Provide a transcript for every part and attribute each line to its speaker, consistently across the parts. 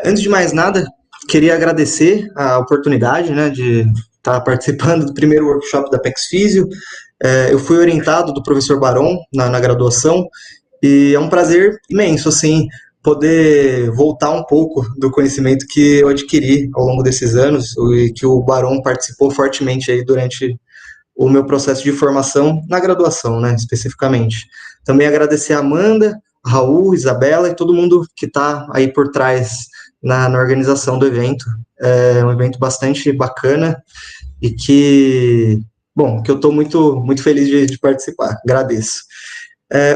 Speaker 1: Antes de mais nada, queria agradecer a oportunidade, né, de estar participando do primeiro workshop da PEX Físio. Eu fui orientado do professor Baron na graduação e é um prazer imenso, assim, poder voltar um pouco do conhecimento que eu adquiri ao longo desses anos e que o Baron participou fortemente aí durante o meu processo de formação na graduação, né, especificamente. Também agradecer a Amanda, a Raul, Isabela e todo mundo que está aí por trás na organização do evento. É um evento bastante bacana e que eu estou muito feliz de participar. Agradeço.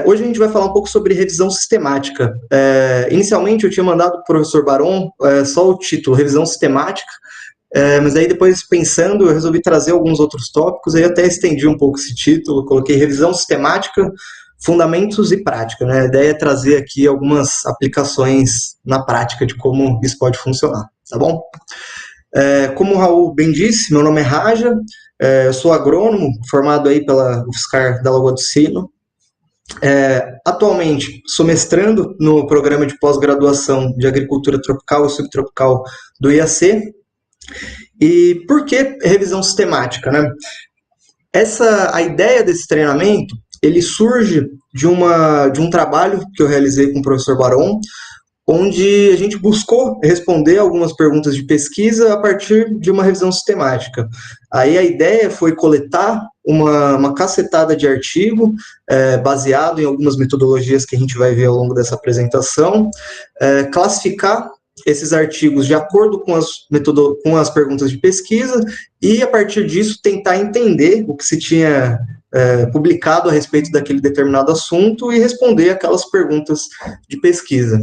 Speaker 1: Hoje a gente vai falar um pouco sobre revisão sistemática. Inicialmente eu tinha mandado para o professor Baron só o título, revisão sistemática, mas aí depois pensando eu resolvi trazer alguns outros tópicos, aí até estendi um pouco esse título, coloquei revisão sistemática, fundamentos e prática, né? A ideia é trazer aqui algumas aplicações na prática de como isso pode funcionar, tá bom? Como o Raul bem disse, meu nome é Raja, eu sou agrônomo, formado aí pela UFSCar da Lagoa do Sino. Atualmente sou mestrando no programa de pós-graduação de Agricultura Tropical e Subtropical do IAC. E por que revisão sistemática, né? A ideia desse treinamento, ele surge de um trabalho que eu realizei com o professor Baron, onde a gente buscou responder algumas perguntas de pesquisa a partir de uma revisão sistemática. Aí a ideia foi coletar uma cacetada de artigo, baseado em algumas metodologias que a gente vai ver ao longo dessa apresentação, classificar esses artigos de acordo com as perguntas de pesquisa e, a partir disso, tentar entender o que se tinha publicado a respeito daquele determinado assunto e responder aquelas perguntas de pesquisa.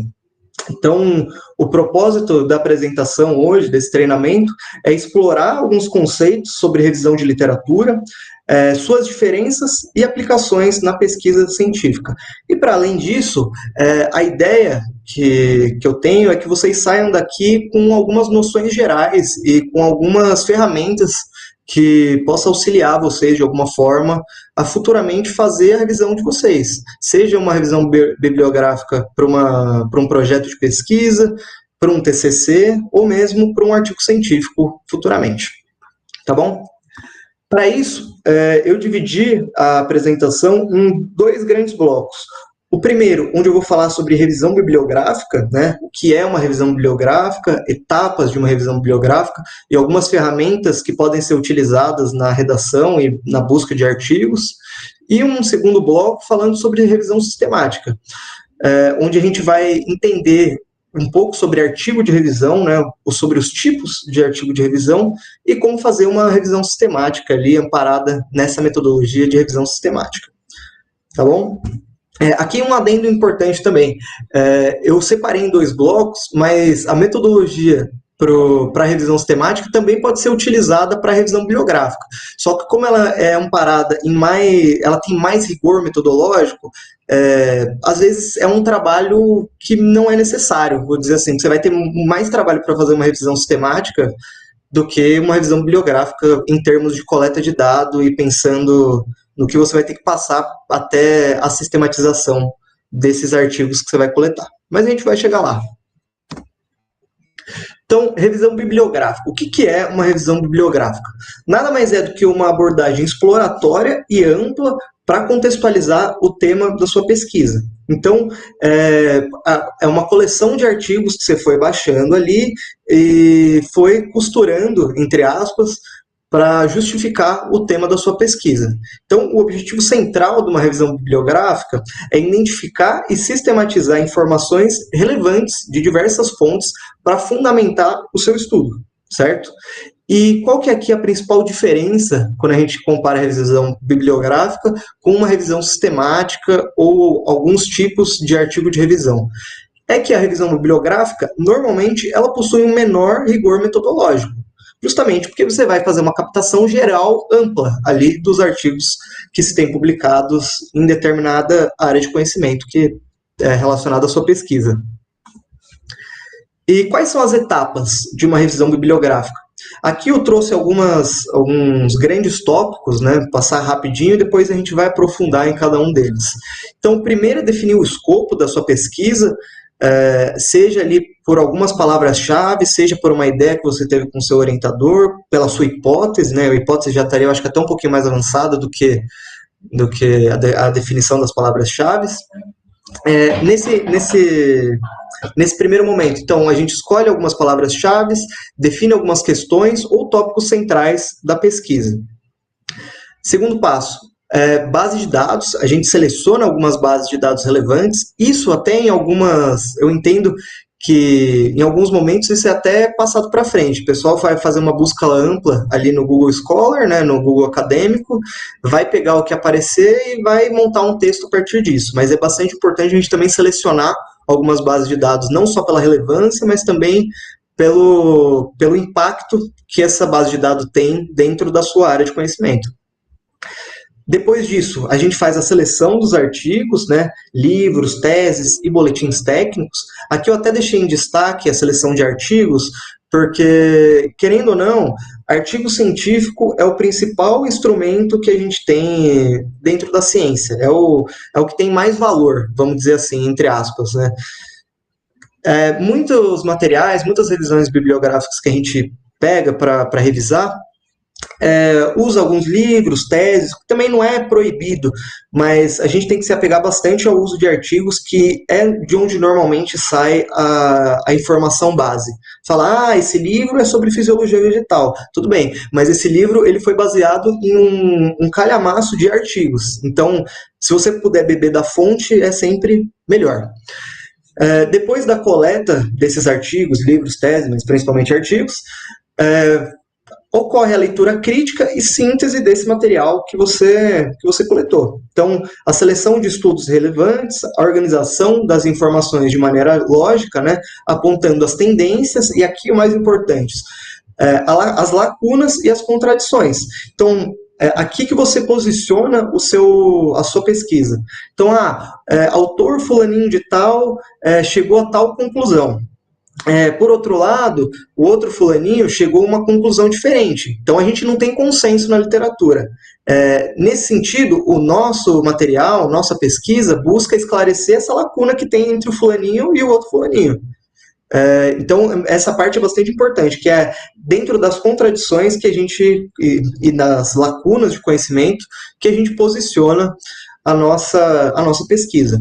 Speaker 1: Então, o propósito da apresentação hoje, desse treinamento, é explorar alguns conceitos sobre revisão de literatura, suas diferenças e aplicações na pesquisa científica. E, para além disso, a ideia que eu tenho é que vocês saiam daqui com algumas noções gerais e com algumas ferramentas que possa auxiliar vocês de alguma forma a futuramente fazer a revisão de vocês, seja uma revisão bibliográfica para um projeto de pesquisa, para um TCC ou mesmo para um artigo científico futuramente, tá bom? Para isso, eu dividi a apresentação em dois grandes blocos. O primeiro, onde eu vou falar sobre revisão bibliográfica, né? O que é uma revisão bibliográfica, etapas de uma revisão bibliográfica e algumas ferramentas que podem ser utilizadas na redação e na busca de artigos. E um segundo bloco falando sobre revisão sistemática, onde a gente vai entender um pouco sobre artigo de revisão, né? Sobre os tipos de artigo de revisão e como fazer uma revisão sistemática ali, amparada nessa metodologia de revisão sistemática. Tá bom? Aqui um adendo importante também. Eu separei em dois blocos, mas a metodologia para a revisão sistemática também pode ser utilizada para a revisão bibliográfica. Só que como ela é amparada ela tem mais rigor metodológico, às vezes é um trabalho que não é necessário, vou dizer assim, você vai ter mais trabalho para fazer uma revisão sistemática do que uma revisão bibliográfica em termos de coleta de dado e pensando no que você vai ter que passar até a sistematização desses artigos que você vai coletar. Mas a gente vai chegar lá. Então, revisão bibliográfica. O que é uma revisão bibliográfica? Nada mais é do que uma abordagem exploratória e ampla para contextualizar o tema da sua pesquisa. Então, é uma coleção de artigos que você foi baixando ali e foi costurando, entre aspas, para justificar o tema da sua pesquisa. Então, o objetivo central de uma revisão bibliográfica é identificar e sistematizar informações relevantes de diversas fontes para fundamentar o seu estudo, certo? E qual que é aqui a principal diferença quando a gente compara a revisão bibliográfica com uma revisão sistemática ou alguns tipos de artigo de revisão? É que a revisão bibliográfica, normalmente, ela possui um menor rigor metodológico, justamente porque você vai fazer uma captação geral ampla ali dos artigos que se tem publicados em determinada área de conhecimento que é relacionada à sua pesquisa. E quais são as etapas de uma revisão bibliográfica? Aqui eu trouxe alguns grandes tópicos, né, passar rapidinho e depois a gente vai aprofundar em cada um deles. Então, primeiro é definir o escopo da sua pesquisa, seja ali por algumas palavras-chave, seja por uma ideia que você teve com o seu orientador, pela sua hipótese, né? A hipótese já estaria, eu acho que até um pouquinho mais avançada do que a definição das palavras-chave. Nesse primeiro momento, então, a gente escolhe algumas palavras-chave, define algumas questões ou tópicos centrais da pesquisa. Segundo passo, base de dados, a gente seleciona algumas bases de dados relevantes, isso até em algumas, eu entendo que em alguns momentos isso é até passado para frente, o pessoal vai fazer uma busca ampla ali no Google Scholar, né, no Google Acadêmico, vai pegar o que aparecer e vai montar um texto a partir disso, mas é bastante importante a gente também selecionar algumas bases de dados, não só pela relevância, mas também pelo impacto que essa base de dados tem dentro da sua área de conhecimento. Depois disso, a gente faz a seleção dos artigos, né, livros, teses e boletins técnicos. Aqui eu até deixei em destaque a seleção de artigos, porque, querendo ou não, artigo científico é o principal instrumento que a gente tem dentro da ciência. É o que tem mais valor, vamos dizer assim, entre aspas, né? Muitos materiais, muitas revisões bibliográficas que a gente pega para revisar, usa alguns livros, teses, também não é proibido, mas a gente tem que se apegar bastante ao uso de artigos, que é de onde normalmente sai a informação base. Falar, esse livro é sobre fisiologia vegetal, tudo bem, mas esse livro ele foi baseado em um calhamaço de artigos, então se você puder beber da fonte é sempre melhor. Depois da coleta desses artigos, livros, teses, mas principalmente artigos, ocorre a leitura crítica e síntese desse material que você coletou. Então, a seleção de estudos relevantes, a organização das informações de maneira lógica, né, apontando as tendências e, aqui o mais importante, as lacunas e as contradições. Então, aqui que você posiciona a sua pesquisa. Então, autor fulaninho de tal chegou a tal conclusão. Por outro lado, o outro fulaninho chegou a uma conclusão diferente. Então, a gente não tem consenso na literatura. Nesse sentido, o nosso material, nossa pesquisa, busca esclarecer essa lacuna que tem entre o fulaninho e o outro fulaninho. Então, essa parte é bastante importante, que é dentro das contradições que a gente, e das lacunas de conhecimento, que a gente posiciona a nossa pesquisa.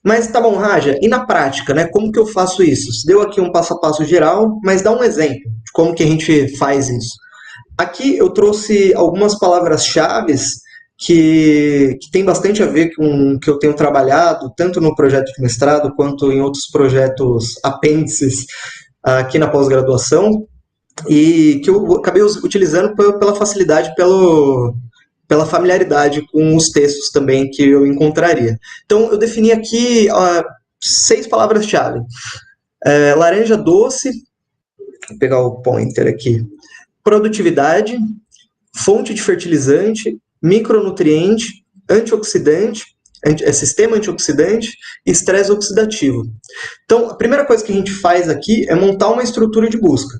Speaker 1: Mas tá bom, Raja, e na prática, né? Como que eu faço isso? Você deu aqui um passo a passo geral, mas dá um exemplo de como que a gente faz isso. Aqui eu trouxe algumas palavras-chave que tem bastante a ver com o que eu tenho trabalhado, tanto no projeto de mestrado, quanto em outros projetos apêndices aqui na pós-graduação, e que eu acabei utilizando pela facilidade, pela familiaridade com os textos também que eu encontraria. Então, eu defini aqui 6 palavras-chave. Laranja doce, vou pegar o pointer aqui, produtividade, fonte de fertilizante, micronutriente, antioxidante, sistema antioxidante e estresse oxidativo. Então, a primeira coisa que a gente faz aqui é montar uma estrutura de busca.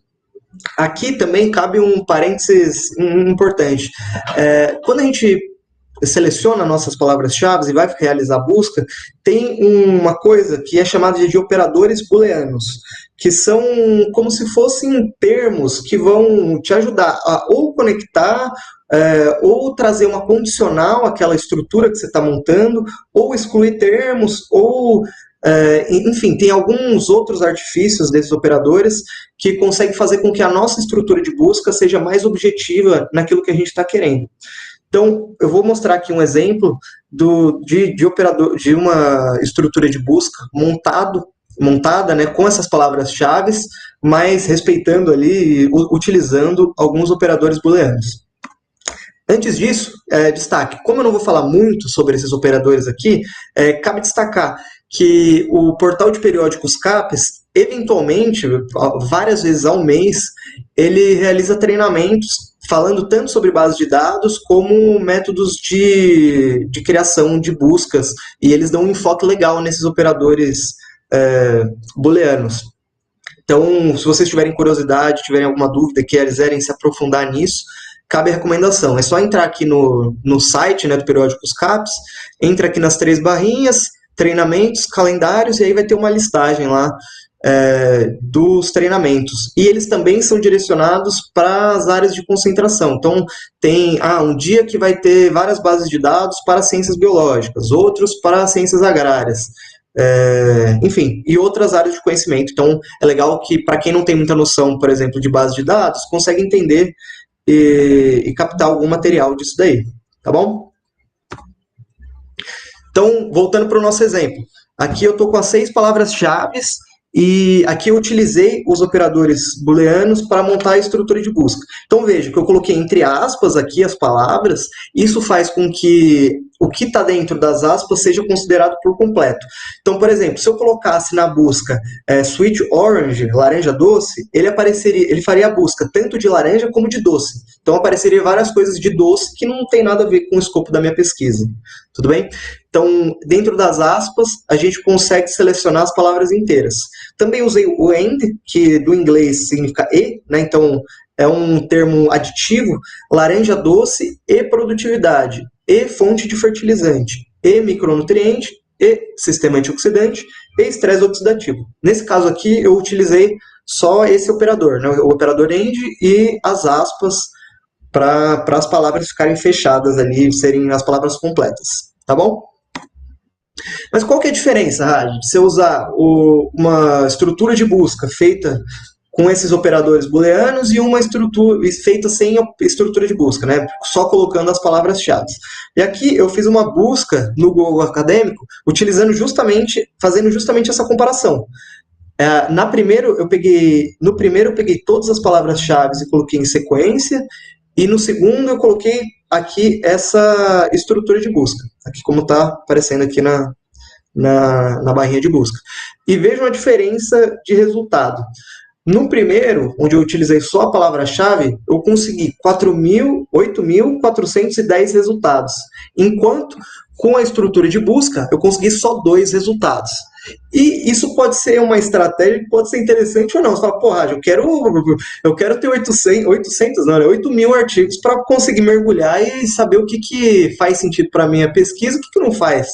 Speaker 1: Aqui também cabe um parênteses importante. Quando a gente seleciona nossas palavras-chave e vai realizar a busca, tem uma coisa que é chamada de operadores booleanos, que são como se fossem termos que vão te ajudar a ou conectar, ou trazer uma condicional àquela estrutura que você está montando, ou excluir termos, ou enfim, tem alguns outros artifícios desses operadores que conseguem fazer com que a nossa estrutura de busca seja mais objetiva naquilo que a gente está querendo. Então, eu vou mostrar aqui um exemplo de uma estrutura de busca montada, né, com essas palavras-chave, mas respeitando ali, utilizando alguns operadores booleanos. Antes disso, destaque, como eu não vou falar muito sobre esses operadores aqui, cabe destacar que o portal de periódicos CAPES, eventualmente, várias vezes ao mês, ele realiza treinamentos falando tanto sobre bases de dados como métodos de criação de buscas, e eles dão um enfoque legal nesses operadores booleanos. Então, se vocês tiverem curiosidade, tiverem alguma dúvida, quiserem se aprofundar nisso, cabe a recomendação. É só entrar aqui no site, né, do Periódicos CAPES, entra aqui nas 3 barrinhas, treinamentos, calendários, e aí vai ter uma listagem lá dos treinamentos. E eles também são direcionados para as áreas de concentração. Então, tem um dia que vai ter várias bases de dados para ciências biológicas, outros para ciências agrárias. Enfim, e outras áreas de conhecimento. Então, é legal que, para quem não tem muita noção, por exemplo, de base de dados, consegue entender e captar algum material disso daí, tá bom? Então, voltando para o nosso exemplo. Aqui eu estou com as 6 palavras-chave e aqui eu utilizei os operadores booleanos para montar a estrutura de busca. Então, veja que eu coloquei entre aspas aqui as palavras, isso faz com que o que está dentro das aspas seja considerado por completo. Então, por exemplo, se eu colocasse na busca sweet orange, laranja doce, ele faria a busca tanto de laranja como de doce. Então, apareceria várias coisas de doce que não tem nada a ver com o escopo da minha pesquisa. Tudo bem? Então, dentro das aspas, a gente consegue selecionar as palavras inteiras. Também usei o and, que do inglês significa e, né? Então, é um termo aditivo, laranja doce e produtividade, e fonte de fertilizante, e micronutriente, e sistema antioxidante, e estresse oxidativo. Nesse caso aqui, eu utilizei só esse operador, né? O operador AND e as aspas para as palavras ficarem fechadas ali, serem as palavras completas, tá bom? Mas qual que é a diferença, Raj, de você usar uma estrutura de busca feita com esses operadores booleanos e uma estrutura feita sem estrutura de busca, né? Só colocando as palavras-chave. E aqui eu fiz uma busca no Google Acadêmico, fazendo justamente essa comparação. No primeiro eu peguei todas as palavras-chave e coloquei em sequência, e no segundo eu coloquei aqui essa estrutura de busca, aqui como está aparecendo aqui na barrinha de busca. E vejam a diferença de resultado. No primeiro, onde eu utilizei só a palavra-chave, eu consegui 8.410 resultados, enquanto com a estrutura de busca eu consegui só 2 resultados. E isso pode ser uma estratégia que pode ser interessante ou não. Você fala, porra, eu quero ter 8.000 artigos para conseguir mergulhar e saber o que faz sentido para a minha pesquisa e o que não faz.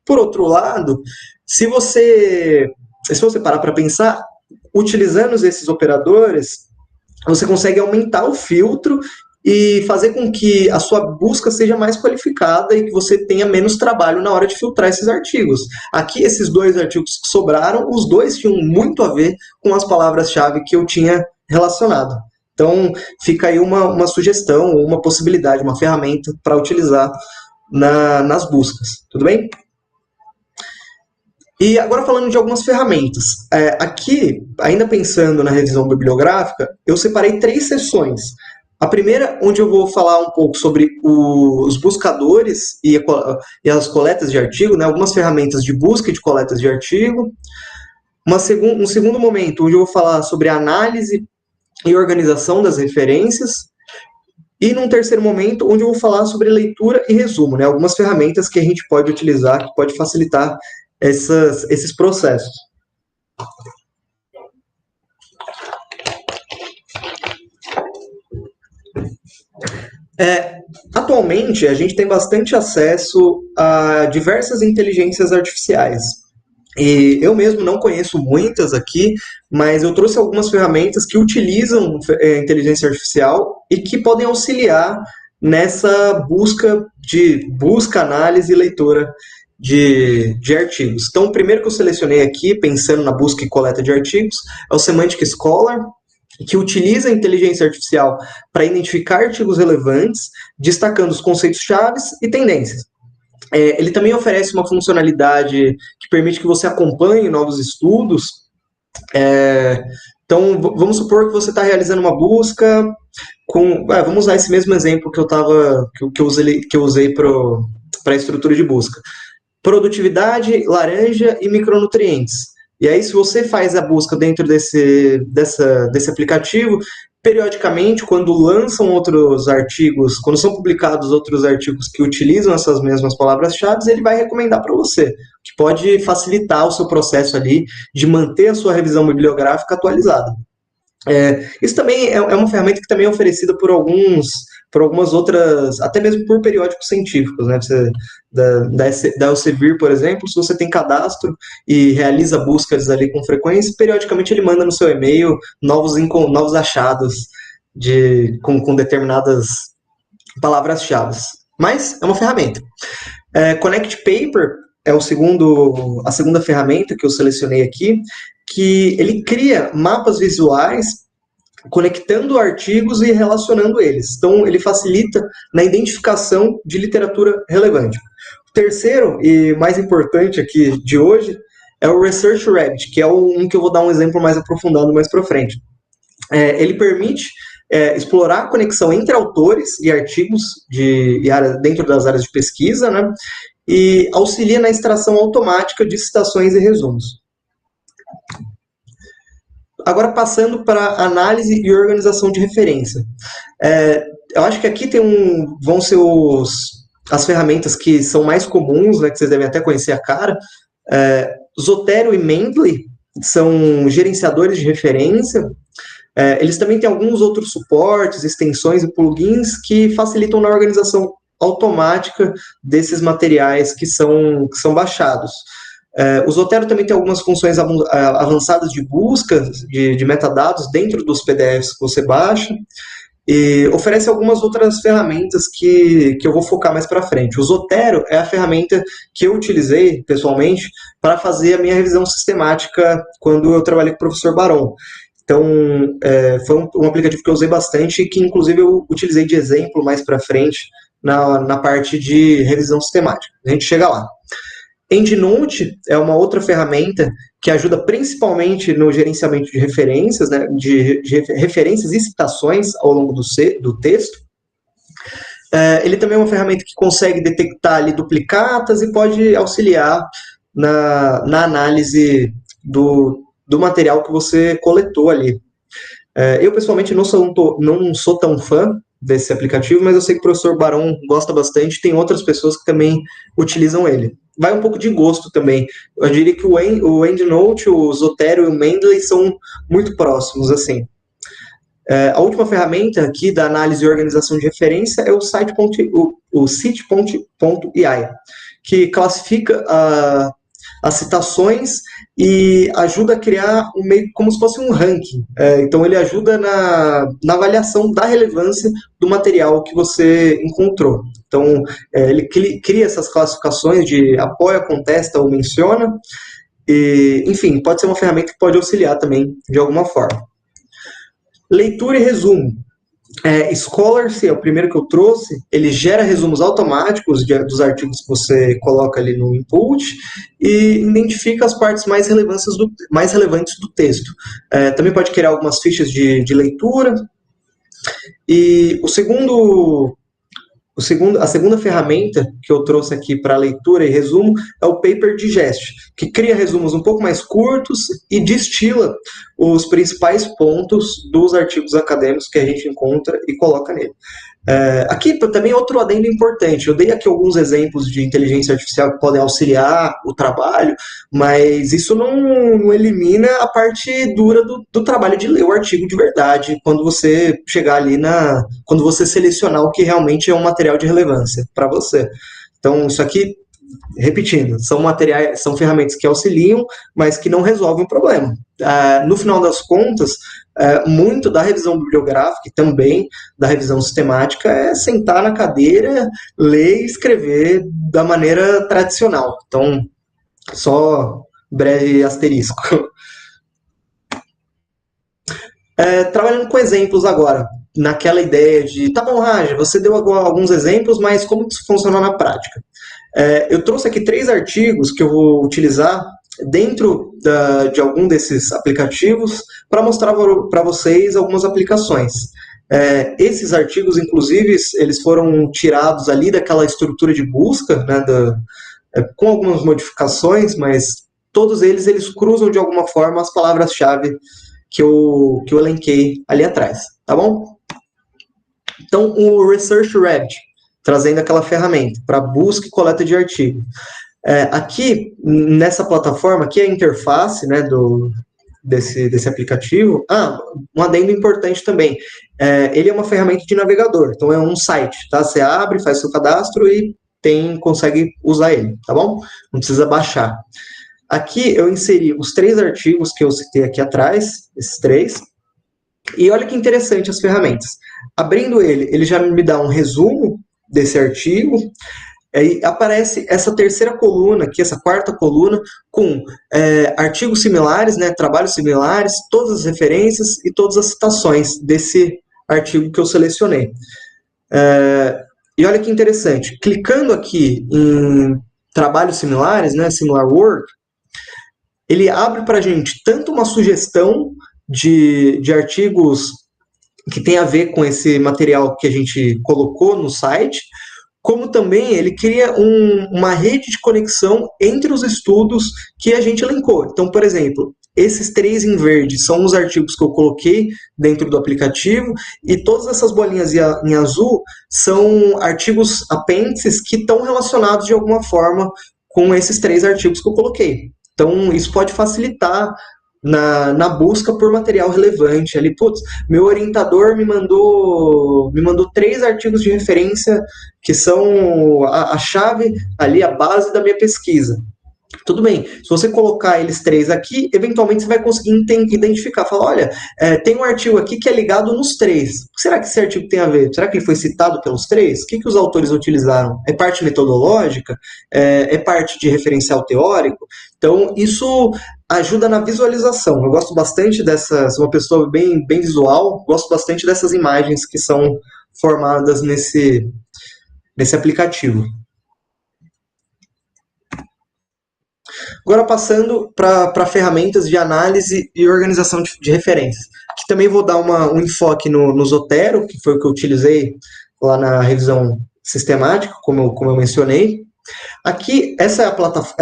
Speaker 1: Por outro lado, se você parar para pensar, utilizando esses operadores, você consegue aumentar o filtro e fazer com que a sua busca seja mais qualificada e que você tenha menos trabalho na hora de filtrar esses artigos. Aqui, esses 2 artigos que sobraram, os 2 tinham muito a ver com as palavras-chave que eu tinha relacionado. Então, fica aí uma sugestão, uma possibilidade, uma ferramenta para utilizar nas buscas. Tudo bem? E agora falando de algumas ferramentas. Aqui, ainda pensando na revisão bibliográfica, eu separei 3 sessões. A primeira, onde eu vou falar um pouco sobre os buscadores e as coletas de artigo, né, algumas ferramentas de busca e de coletas de artigo. Um segundo momento, onde eu vou falar sobre a análise e organização das referências. E num terceiro momento, onde eu vou falar sobre leitura e resumo, né, algumas ferramentas que a gente pode utilizar, que pode facilitar esses processos. Atualmente, a gente tem bastante acesso a diversas inteligências artificiais. E eu mesmo não conheço muitas aqui, mas eu trouxe algumas ferramentas que utilizam inteligência artificial e que podem auxiliar nessa busca, análise e leitura de artigos. Então, o primeiro que eu selecionei aqui, pensando na busca e coleta de artigos, é o Semantic Scholar, que utiliza a inteligência artificial para identificar artigos relevantes, destacando os conceitos-chave e tendências. Ele também oferece uma funcionalidade que permite que você acompanhe novos estudos. Então, vamos supor que você está realizando uma busca vamos usar esse mesmo exemplo que eu usei para a estrutura de busca. Produtividade, laranja e micronutrientes. E aí, se você faz a busca dentro desse aplicativo, periodicamente, quando lançam outros artigos, quando são publicados outros artigos que utilizam essas mesmas palavras-chave, ele vai recomendar para você, que pode facilitar o seu processo ali de manter a sua revisão bibliográfica atualizada. Isso também é uma ferramenta que também é oferecida por algumas outras, até mesmo por periódicos científicos, né? Da Elsevier, por exemplo, se você tem cadastro e realiza buscas ali com frequência, periodicamente ele manda no seu e-mail novos achados com determinadas palavras-chave. Mas é uma ferramenta. Connect Paper é a segunda ferramenta que eu selecionei aqui, que ele cria mapas visuais conectando artigos e relacionando eles. Então, ele facilita na identificação de literatura relevante. O terceiro e mais importante aqui de hoje é o Research Rabbit, que é um que eu vou dar um exemplo mais aprofundado mais para frente. Ele permite explorar a conexão entre autores e artigos dentro das áreas de pesquisa, né? E auxilia na extração automática de citações e resumos. Agora, passando para análise e organização de referência. Eu acho que aqui vão ser as ferramentas que são mais comuns, né, que vocês devem até conhecer a cara. Zotero e Mendeley são gerenciadores de referência. Eles também têm alguns outros suportes, extensões e plugins que facilitam na organização automática desses materiais que são baixados. O Zotero também tem algumas funções avançadas de busca de metadados dentro dos PDFs que você baixa e oferece algumas outras ferramentas que eu vou focar mais para frente. O Zotero é a ferramenta que eu utilizei pessoalmente para fazer a minha revisão sistemática quando eu trabalhei com o professor Barão. Então, foi um aplicativo que eu usei bastante e que, inclusive, eu utilizei de exemplo mais para frente na parte de revisão sistemática. A gente chega lá. EndNote é uma outra ferramenta que ajuda principalmente no gerenciamento de referências, né, de referências e citações ao longo do texto. Ele também é uma ferramenta que consegue detectar ali duplicatas e pode auxiliar na análise do material que você coletou ali. Eu, pessoalmente, não sou tão fã desse aplicativo, mas eu sei que o professor Barão gosta bastante, tem outras pessoas que também utilizam ele. Vai um pouco de gosto também. Eu diria que o EndNote, o Zotero e o Mendeley são muito próximos, assim. A última ferramenta aqui da análise e organização de referência é o Cite.ai, que classifica as citações e ajuda a criar meio como se fosse um ranking. Então, ele ajuda na avaliação da relevância do material que você encontrou. Então, ele cria essas classificações de apoia, contesta ou menciona. E, enfim, pode ser uma ferramenta que pode auxiliar também de alguma forma. Leitura e resumo. Scholarly é o primeiro que eu trouxe, ele gera resumos automáticos dos artigos que você coloca ali no input e identifica as partes mais relevantes do texto. Também pode criar algumas fichas de leitura. E a segunda ferramenta que eu trouxe aqui para leitura e resumo é o Paper Digest, que cria resumos um pouco mais curtos e destila os principais pontos dos artigos acadêmicos que a gente encontra e coloca nele. Aqui também outro adendo importante. Eu dei aqui alguns exemplos de inteligência artificial que podem auxiliar o trabalho, mas isso não elimina a parte dura do trabalho de ler o artigo de verdade, quando você chegar ali quando você selecionar o que realmente é um material de relevância para você. Então, isso aqui, repetindo, são ferramentas que auxiliam, mas que não resolvem o problema. No final das contas, muito da revisão bibliográfica e também da revisão sistemática é sentar na cadeira, ler e escrever da maneira tradicional. Então, só breve asterisco. Trabalhando com exemplos agora, naquela ideia de, tá bom, Raja, você deu alguns exemplos, mas como isso funciona na prática? Eu trouxe aqui 3 artigos que eu vou utilizar dentro de algum desses aplicativos para mostrar para vocês algumas aplicações. Esses artigos, inclusive, eles foram tirados ali daquela estrutura de busca, né, com algumas modificações, mas todos eles cruzam de alguma forma as palavras-chave que eu elenquei ali atrás, tá bom? Então, o Research Rabbit, trazendo aquela ferramenta para busca e coleta de artigo. Aqui, nessa plataforma, aqui é a interface, né, desse aplicativo. Um adendo importante também. Ele é uma ferramenta de navegador, então é um site, tá? Você abre, faz seu cadastro e consegue usar ele, tá bom? Não precisa baixar. Aqui eu inseri os 3 artigos que eu citei aqui atrás, esses 3, e olha que interessante as ferramentas. Abrindo ele já me dá um resumo desse artigo. Aí aparece essa terceira coluna aqui, essa quarta coluna, com artigos similares, né, trabalhos similares, todas as referências e todas as citações desse artigo que eu selecionei. E olha que interessante, clicando aqui em trabalhos similares, né, similar work, ele abre para a gente tanto uma sugestão de artigos que tem a ver com esse material que a gente colocou no site, como também ele cria uma rede de conexão entre os estudos que a gente elencou. Então, por exemplo, esses 3 em verde são os artigos que eu coloquei dentro do aplicativo, e todas essas bolinhas em azul são artigos apêndices que estão relacionados de alguma forma com esses 3 artigos que eu coloquei. Então, isso pode facilitar na busca por material relevante. Ali, meu orientador me mandou 3 artigos de referência que são a chave ali, a base da minha pesquisa. Tudo bem, se você colocar eles 3 aqui, eventualmente você vai conseguir identificar, falar, olha, tem um artigo aqui que é ligado nos 3. O que será que esse artigo tem a ver? Será que ele foi citado pelos 3? O que os autores utilizaram? É parte metodológica? É parte de referencial teórico? Então, isso ajuda na visualização. Eu gosto bastante sou uma pessoa bem visual, gosto bastante dessas imagens que são formadas nesse aplicativo. Agora passando para ferramentas de análise e organização de referências. Aqui também vou dar um enfoque no Zotero, que foi o que eu utilizei lá na revisão sistemática, como eu mencionei. Aqui, essa é a plataforma,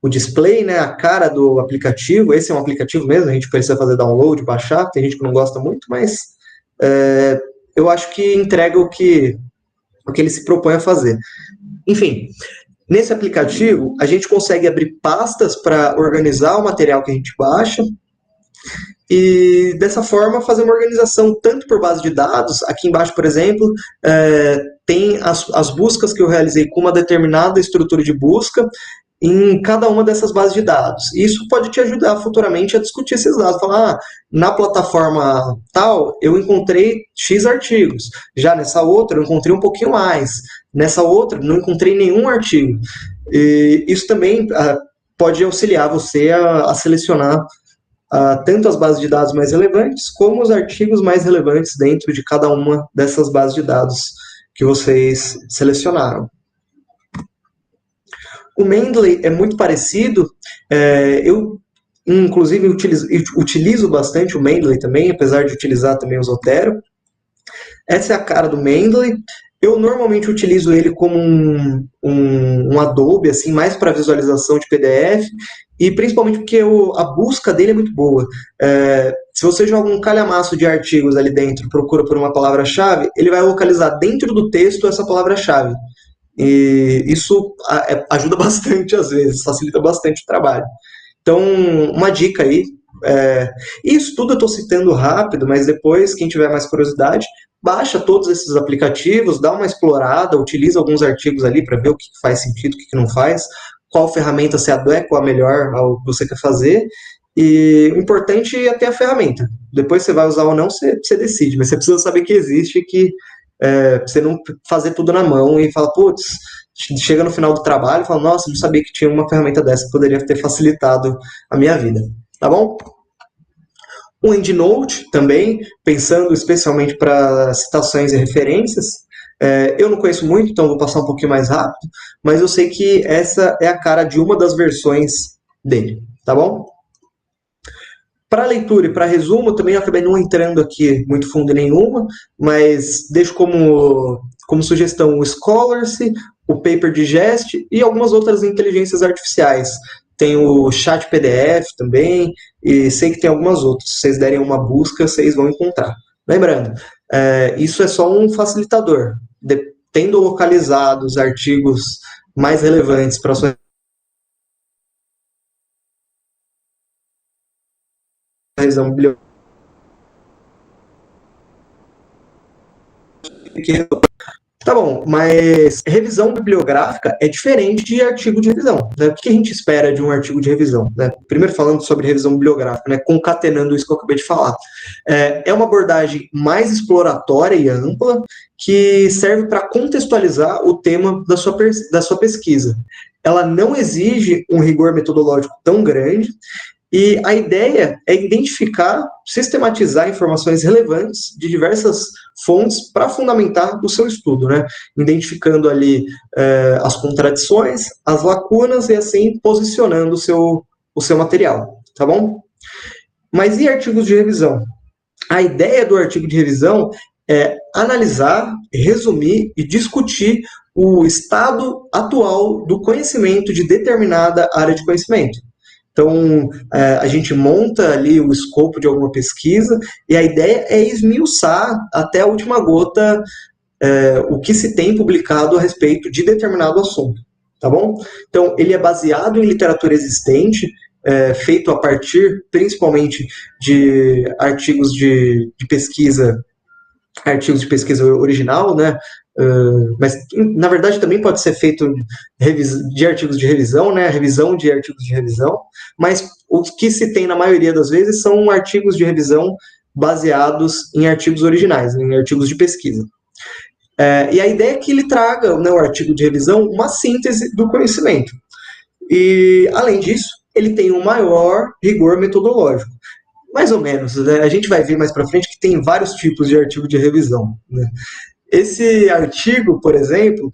Speaker 1: o display, né, a cara do aplicativo. Esse é um aplicativo mesmo, a gente precisa fazer download, baixar, tem gente que não gosta muito, mas eu acho que entrega o que ele se propõe a fazer. Enfim, nesse aplicativo, a gente consegue abrir pastas para organizar o material que a gente baixa e, dessa forma, fazer uma organização tanto por base de dados. Aqui embaixo, por exemplo, tem as buscas que eu realizei com uma determinada estrutura de busca em cada uma dessas bases de dados. Isso pode te ajudar futuramente a discutir esses dados. Falar, na plataforma tal, eu encontrei X artigos. Já nessa outra, eu encontrei um pouquinho mais. Nessa outra, não encontrei nenhum artigo. E isso também pode auxiliar você a selecionar tanto as bases de dados mais relevantes, como os artigos mais relevantes dentro de cada uma dessas bases de dados que vocês selecionaram. O Mendeley é muito parecido. Eu, inclusive, utilizo bastante o Mendeley também, apesar de utilizar também o Zotero. Essa é a cara do Mendeley. Eu normalmente utilizo ele como um Adobe, assim, mais para visualização de PDF, e principalmente porque a busca dele é muito boa. Se você joga um calhamaço de artigos ali dentro, procura por uma palavra-chave, ele vai localizar dentro do texto essa palavra-chave. E isso ajuda bastante às vezes, facilita bastante o trabalho. Então, uma dica aí. Isso tudo eu estou citando rápido, mas depois, quem tiver mais curiosidade, baixa todos esses aplicativos, dá uma explorada, utiliza alguns artigos ali para ver o que faz sentido, o que não faz, qual ferramenta se adequa melhor ao que você quer fazer. E o importante é ter a ferramenta. Depois você vai usar ou não, você decide, mas você precisa saber que existe e que você não fazer tudo na mão e falar, putz, chega no final do trabalho e fala, nossa, não sabia que tinha uma ferramenta dessa que poderia ter facilitado a minha vida. Tá bom? O EndNote também, pensando especialmente para citações e referências. Eu não conheço muito, então vou passar um pouquinho mais rápido, mas eu sei que essa é a cara de uma das versões dele, tá bom? Para leitura e para resumo, também eu acabei não entrando aqui muito fundo em nenhuma, mas deixo como sugestão o Scholarly, o Paper Digest e algumas outras inteligências artificiais. Tem o Chat PDF também, e sei que tem algumas outras. Se vocês derem uma busca, vocês vão encontrar. Lembrando, isso é só um facilitador. Tendo localizado os artigos mais relevantes para a sua revisão bibliográfica. Tá bom, mas revisão bibliográfica é diferente de artigo de revisão, né? O que a gente espera de um artigo de revisão, né? Primeiro falando sobre revisão bibliográfica, né? Concatenando isso que eu acabei de falar. É uma abordagem mais exploratória e ampla que serve para contextualizar o tema da sua pesquisa. Ela não exige um rigor metodológico tão grande, e a ideia é identificar, sistematizar informações relevantes de diversas fontes para fundamentar o seu estudo, né? Identificando ali as contradições, as lacunas e assim posicionando o seu material, tá bom? Mas e artigos de revisão? A ideia do artigo de revisão é analisar, resumir e discutir o estado atual do conhecimento de determinada área de conhecimento. Então, a gente monta ali o escopo de alguma pesquisa e a ideia é esmiuçar até a última gota o que se tem publicado a respeito de determinado assunto, tá bom? Então, ele é baseado em literatura existente, feito a partir, principalmente, de artigos de pesquisa original, né? Mas, na verdade, também pode ser feito de artigos de revisão, né? Revisão de artigos de revisão, mas o que se tem na maioria das vezes são artigos de revisão baseados em artigos originais, em artigos de pesquisa. E a ideia é que ele traga, né, o artigo de revisão, uma síntese do conhecimento. E, além disso, ele tem um maior rigor metodológico. Mais ou menos, né? A gente vai ver mais para frente que tem vários tipos de artigo de revisão, né? Esse artigo, por exemplo,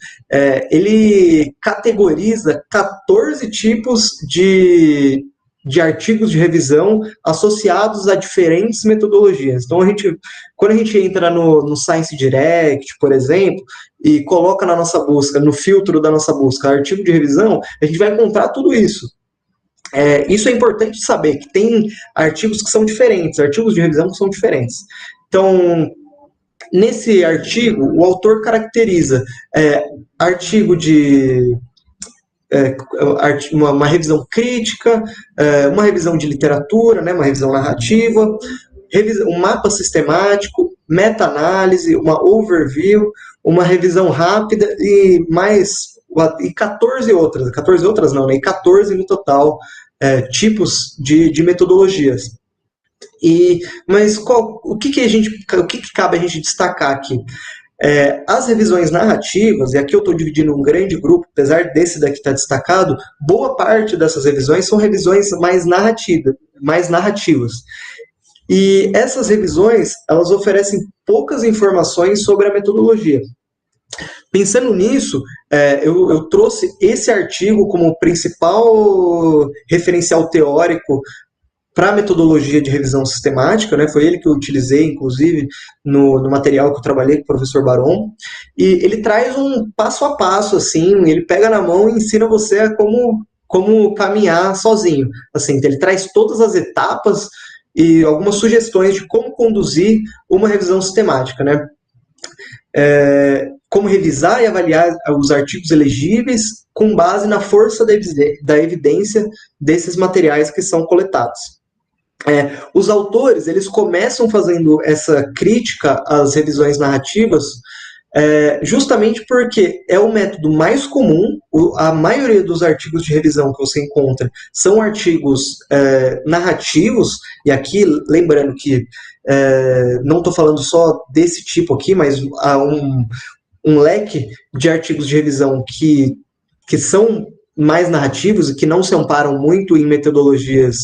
Speaker 1: ele categoriza 14 tipos de artigos de revisão associados a diferentes metodologias. Então, quando a gente entra no Science Direct, por exemplo, e coloca na nossa busca, no filtro da nossa busca, artigo de revisão, a gente vai encontrar tudo isso. Isso é importante saber, que tem artigos que são diferentes, artigos de revisão que são diferentes. Então, nesse artigo, o autor caracteriza artigo de uma revisão crítica, uma revisão de literatura, né, uma revisão narrativa, um mapa sistemático, meta-análise, uma overview, uma revisão rápida e 14 outras não, né, e 14 no total tipos de metodologias. Mas o que cabe a gente destacar aqui? As revisões narrativas, e aqui eu estou dividindo um grande grupo, apesar desse daqui estar destacado, boa parte dessas revisões são revisões mais narrativas. E essas revisões, elas oferecem poucas informações sobre a metodologia. Pensando nisso, eu trouxe esse artigo como principal referencial teórico para a metodologia de revisão sistemática, né? Foi ele que eu utilizei, inclusive, no material que eu trabalhei com o professor Baron, e ele traz um passo a passo, assim, ele pega na mão e ensina você a como caminhar sozinho. Assim, ele traz todas as etapas e algumas sugestões de como conduzir uma revisão sistemática, né? Como revisar e avaliar os artigos elegíveis com base na força da evidência desses materiais que são coletados. Os autores, eles começam fazendo essa crítica às revisões narrativas justamente porque é o método mais comum. A maioria dos artigos de revisão que você encontra são artigos narrativos, e aqui, lembrando que não estou falando só desse tipo aqui, mas há um leque de artigos de revisão que são mais narrativos e que não se amparam muito em metodologias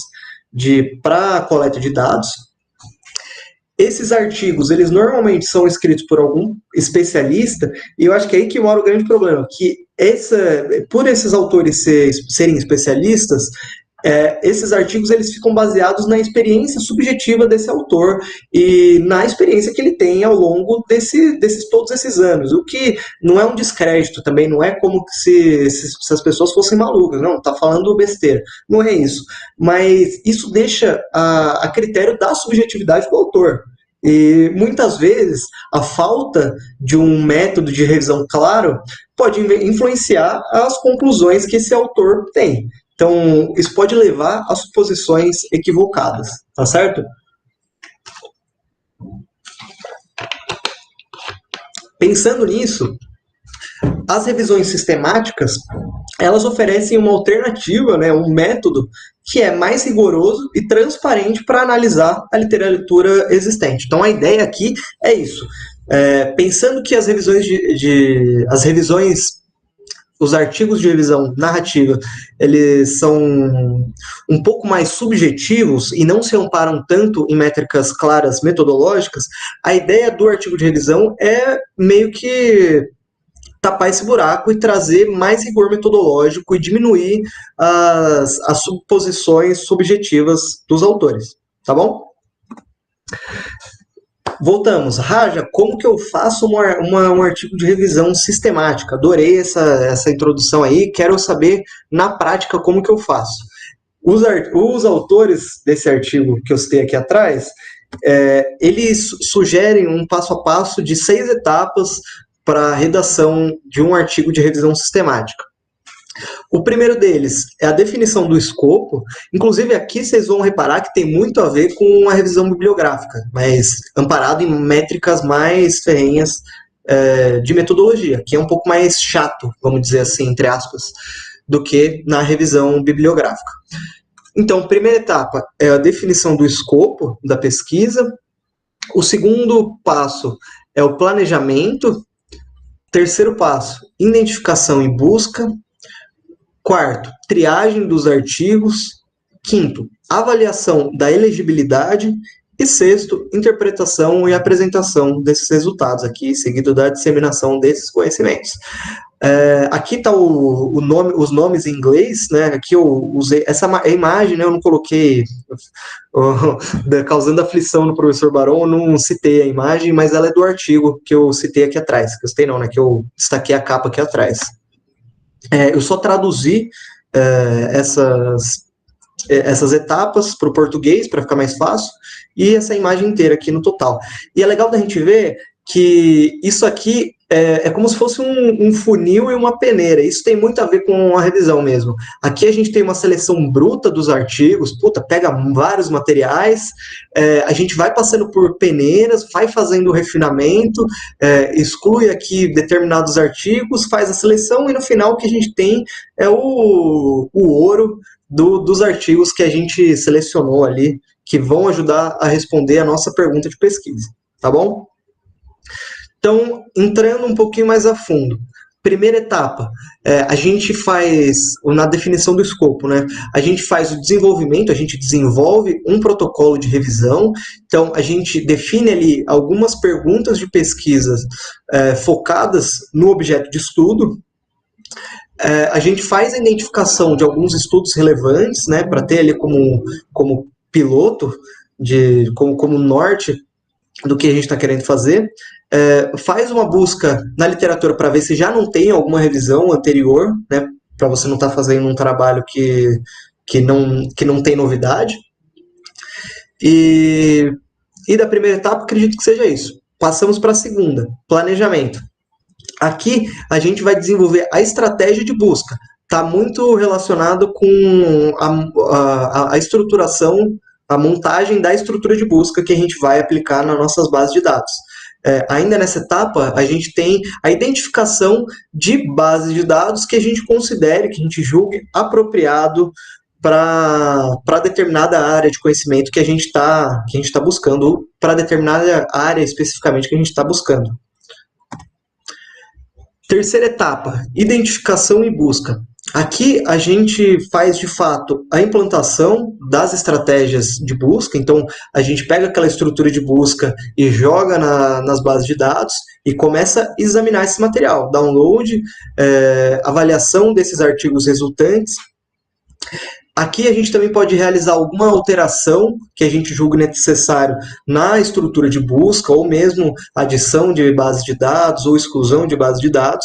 Speaker 1: para coleta de dados. Esses artigos, eles normalmente são escritos por algum especialista, e eu acho que é aí que mora o grande problema, que por esses autores serem especialistas, esses artigos eles ficam baseados na experiência subjetiva desse autor e na experiência que ele tem ao longo todos esses anos, o que não é um descrédito também, não é como se as pessoas fossem malucas, não, tá falando besteira, não é isso, mas isso deixa a critério da subjetividade do autor. E muitas vezes a falta de um método de revisão claro pode influenciar as conclusões que esse autor tem. Então, isso pode levar a suposições equivocadas, tá certo? Pensando nisso, as revisões sistemáticas, elas oferecem uma alternativa, né, um método que é mais rigoroso e transparente para analisar a literatura existente. Então, a ideia aqui é isso. Pensando que as revisões, os artigos de revisão narrativa, eles são um pouco mais subjetivos e não se amparam tanto em métricas claras metodológicas, a ideia do artigo de revisão é meio que tapar esse buraco e trazer mais rigor metodológico e diminuir as suposições subjetivas dos autores, tá bom? Voltamos. Raja, como que eu faço um artigo de revisão sistemática? Adorei essa introdução aí, quero saber na prática como que eu faço. Os autores desse artigo que eu citei aqui atrás, eles sugerem um passo a passo de 6 etapas para a redação de um artigo de revisão sistemática. O primeiro deles é a definição do escopo. Inclusive, aqui vocês vão reparar que tem muito a ver com a revisão bibliográfica, mas amparado em métricas mais ferrenhas de metodologia, que é um pouco mais chato, vamos dizer assim, entre aspas, do que na revisão bibliográfica. Então, primeira etapa é a definição do escopo da pesquisa. O segundo passo é o planejamento. Terceiro passo, identificação e busca. Quarto, triagem dos artigos. Quinto, avaliação da elegibilidade. E sexto, interpretação e apresentação desses resultados aqui, seguido da disseminação desses conhecimentos. Aqui está os nomes em inglês, né? Aqui eu usei essa imagem, né? Eu não coloquei, causando aflição no professor Barão, eu não citei a imagem, mas ela é do artigo que eu citei aqui atrás. Que eu citei não, né? Que eu destaquei a capa aqui atrás. Eu só traduzi essas etapas para o português, para ficar mais fácil, e essa imagem inteira aqui no total. E é legal da gente ver que isso aqui é como se fosse um funil e uma peneira. Isso tem muito a ver com a revisão mesmo. Aqui a gente tem uma seleção bruta dos artigos, pega vários materiais, a gente vai passando por peneiras, vai fazendo o refinamento, exclui aqui determinados artigos, faz a seleção e no final o que a gente tem é o ouro dos artigos que a gente selecionou ali, que vão ajudar a responder a nossa pergunta de pesquisa, tá bom? Então, entrando um pouquinho mais a fundo. Primeira etapa, a gente faz, na definição do escopo, né? A gente faz o desenvolvimento, a gente desenvolve um protocolo de revisão, então a gente define ali algumas perguntas de pesquisa focadas no objeto de estudo. A gente faz a identificação de alguns estudos relevantes, né, para ter ali como piloto, como norte do que a gente está querendo fazer. Faz uma busca na literatura para ver se já não tem alguma revisão anterior, né, para você não estar fazendo um trabalho que não tem novidade. E da primeira etapa, acredito que seja isso. Passamos para a segunda, planejamento. Aqui a gente vai desenvolver a estratégia de busca. Está muito relacionado com a estruturação, a montagem da estrutura de busca que a gente vai aplicar nas nossas bases de dados. Ainda nessa etapa, a gente tem a identificação de bases de dados que a gente considere, que a gente julgue apropriado para determinada área de conhecimento que a gente está buscando, para determinada área especificamente que a gente está buscando. Terceira etapa, identificação e busca. Aqui a gente faz, de fato, a implantação das estratégias de busca. Então, a gente pega aquela estrutura de busca e joga nas bases de dados e começa a examinar esse material. Download, avaliação desses artigos resultantes. Aqui a gente também pode realizar alguma alteração que a gente julgue necessário na estrutura de busca, ou mesmo adição de bases de dados ou exclusão de bases de dados.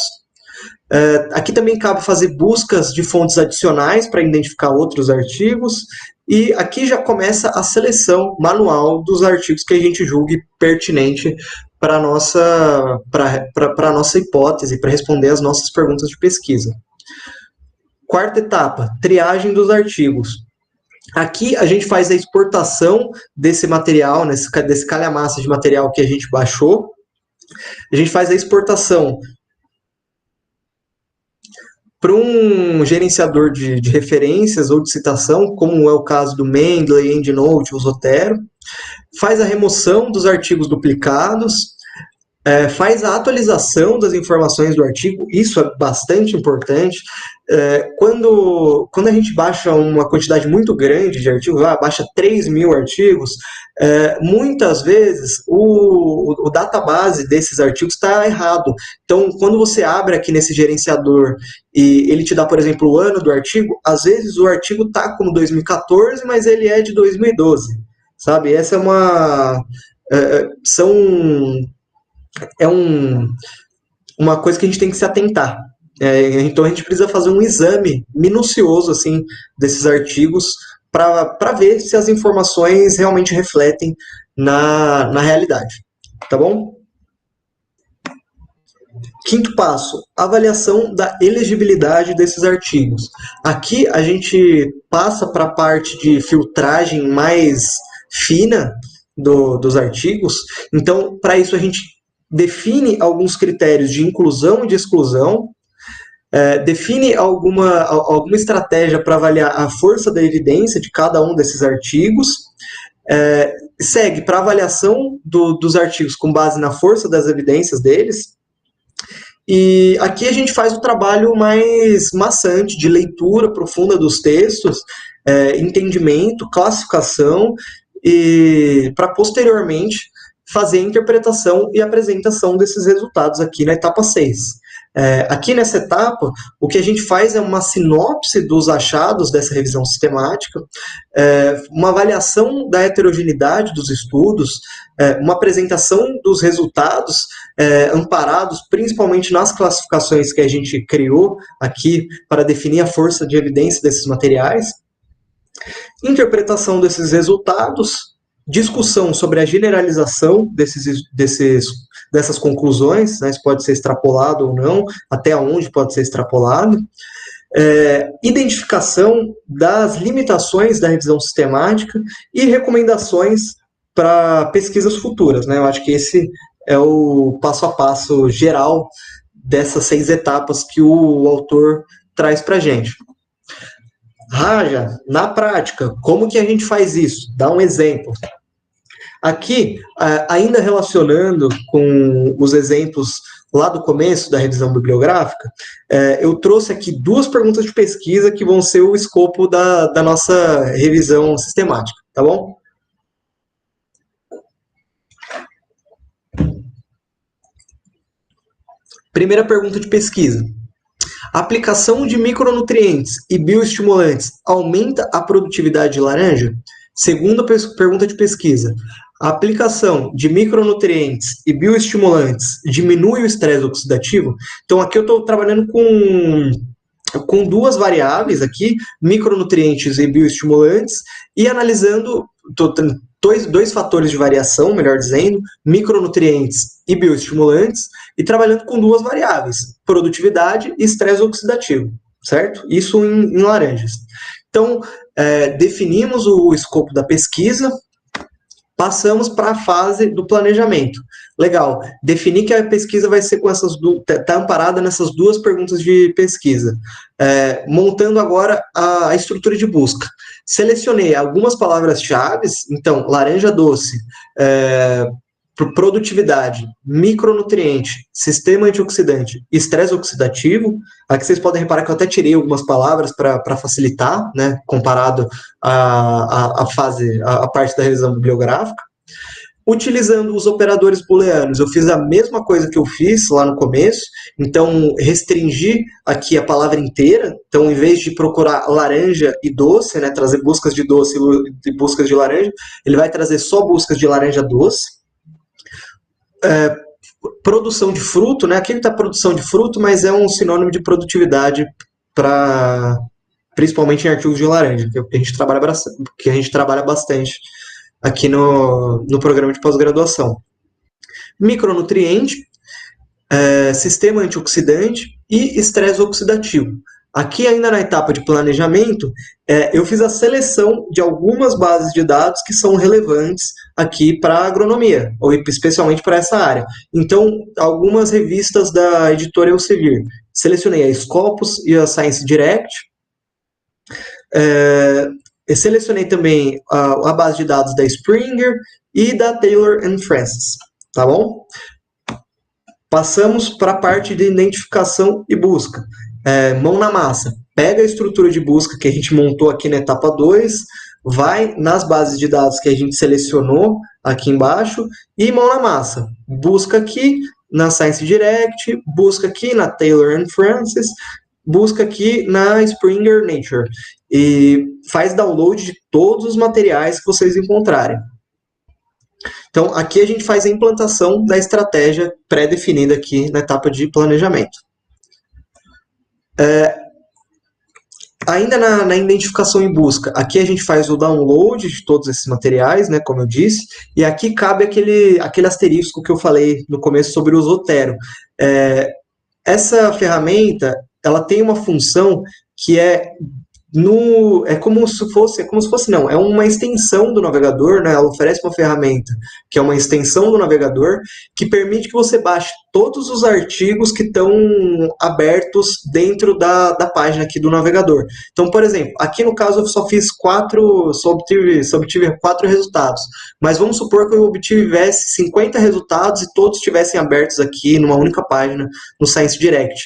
Speaker 1: Aqui também cabe fazer buscas de fontes adicionais para identificar outros artigos, e aqui já começa a seleção manual dos artigos que a gente julgue pertinente para a nossa hipótese, para responder as nossas perguntas de pesquisa. Quarta etapa, triagem dos artigos. Aqui a gente faz a exportação desse material, desse calhamaço de material que a gente baixou. A gente faz a exportação para um gerenciador de referências ou de citação, como é o caso do Mendeley, EndNote, o Zotero. Faz a remoção dos artigos duplicados, faz a atualização das informações do artigo, isso é bastante importante. Quando a gente baixa uma quantidade muito grande de artigos, baixa 3.000 artigos, muitas vezes o database desses artigos está errado. Então, quando você abre aqui nesse gerenciador e ele te dá, por exemplo, o ano do artigo, às vezes o artigo está como 2014, mas ele é de 2012, sabe? Essa é uma coisa que a gente tem que se atentar. Então a gente precisa fazer um exame minucioso assim desses artigos para ver se as informações realmente refletem na realidade. Tá bom? Quinto passo, avaliação da elegibilidade desses artigos. Aqui a gente passa para a parte de filtragem mais fina dos artigos. Então, para isso a gente define alguns critérios de inclusão e de exclusão, define alguma estratégia para avaliar a força da evidência de cada um desses artigos, segue para avaliação dos artigos com base na força das evidências deles, e aqui a gente faz o trabalho mais maçante de leitura profunda dos textos, entendimento, classificação, e para posteriormente fazer a interpretação e apresentação desses resultados aqui na etapa 6. Aqui nessa etapa, o que a gente faz é uma sinopse dos achados dessa revisão sistemática, uma avaliação da heterogeneidade dos estudos, uma apresentação dos resultados amparados principalmente nas classificações que a gente criou aqui para definir a força de evidência desses materiais, interpretação desses resultados, discussão sobre a generalização dessas conclusões, né, se pode ser extrapolado ou não, até onde pode ser extrapolado, identificação das limitações da revisão sistemática e recomendações para pesquisas futuras, né? Eu acho que esse é o passo a passo geral dessas 6 etapas que o autor traz para a gente. Raja, na prática, como que a gente faz isso? Dá um exemplo. Aqui, ainda relacionando com os exemplos lá do começo da revisão bibliográfica, eu trouxe aqui 2 perguntas de pesquisa que vão ser o escopo da nossa revisão sistemática, tá bom? Primeira pergunta de pesquisa. A aplicação de micronutrientes e bioestimulantes aumenta a produtividade de laranja? Segunda pergunta de pesquisa. A aplicação de micronutrientes e bioestimulantes diminui o estresse oxidativo? Então, aqui eu estou trabalhando com 2 variáveis aqui, micronutrientes e bioestimulantes, e analisando dois fatores de variação, melhor dizendo, micronutrientes e bioestimulantes, e trabalhando com 2 variáveis, produtividade e estresse oxidativo, certo? Isso em laranjas. Então, definimos o escopo da pesquisa, passamos para a fase do planejamento. Legal, definir que a pesquisa vai ser com essas está amparada nessas 2 perguntas de pesquisa. Montando agora a estrutura de busca. Selecionei algumas palavras-chave, então, laranja doce, produtividade, micronutriente, sistema antioxidante, estresse oxidativo. Aqui vocês podem reparar que eu até tirei algumas palavras para facilitar, né, comparado à parte da revisão bibliográfica. Utilizando os operadores booleanos, eu fiz a mesma coisa que eu fiz lá no começo, então restringi aqui a palavra inteira, então em vez de procurar laranja e doce, né, trazer buscas de doce e buscas de laranja, ele vai trazer só buscas de laranja doce. Produção de fruto, né? Aqui está produção de fruto, mas é um sinônimo de produtividade principalmente em artigos de laranja, que a gente trabalha bastante aqui no programa de pós-graduação. Micronutriente, sistema antioxidante e estresse oxidativo. Aqui, ainda na etapa de planejamento, eu fiz a seleção de algumas bases de dados que são relevantes aqui para a agronomia, ou especialmente para essa área. Então, algumas revistas da editora Elsevier. Selecionei a Scopus e a Science Direct. Eu selecionei também a base de dados da Springer e da Taylor & Francis, tá bom? Passamos para a parte de identificação e busca. Mão na massa. Pega a estrutura de busca que a gente montou aqui na etapa 2, vai nas bases de dados que a gente selecionou aqui embaixo e mão na massa. Busca aqui na Science Direct, busca aqui na Taylor & Francis, busca aqui na Springer Nature. E faz download de todos os materiais que vocês encontrarem. Então, aqui a gente faz a implantação da estratégia pré-definida aqui na etapa de planejamento. Ainda na identificação e busca, aqui a gente faz o download de todos esses materiais, né, como eu disse, e aqui cabe aquele asterisco que eu falei no começo sobre o Zotero. Essa ferramenta, ela tem uma função que é uma extensão do navegador, né? Ela oferece uma ferramenta que é uma extensão do navegador que permite que você baixe todos os artigos que estão abertos dentro da página aqui do navegador. Então, por exemplo, aqui no caso eu só obtive 4 resultados, mas vamos supor que eu obtivesse 50 resultados e todos estivessem abertos aqui numa única página no Science Direct.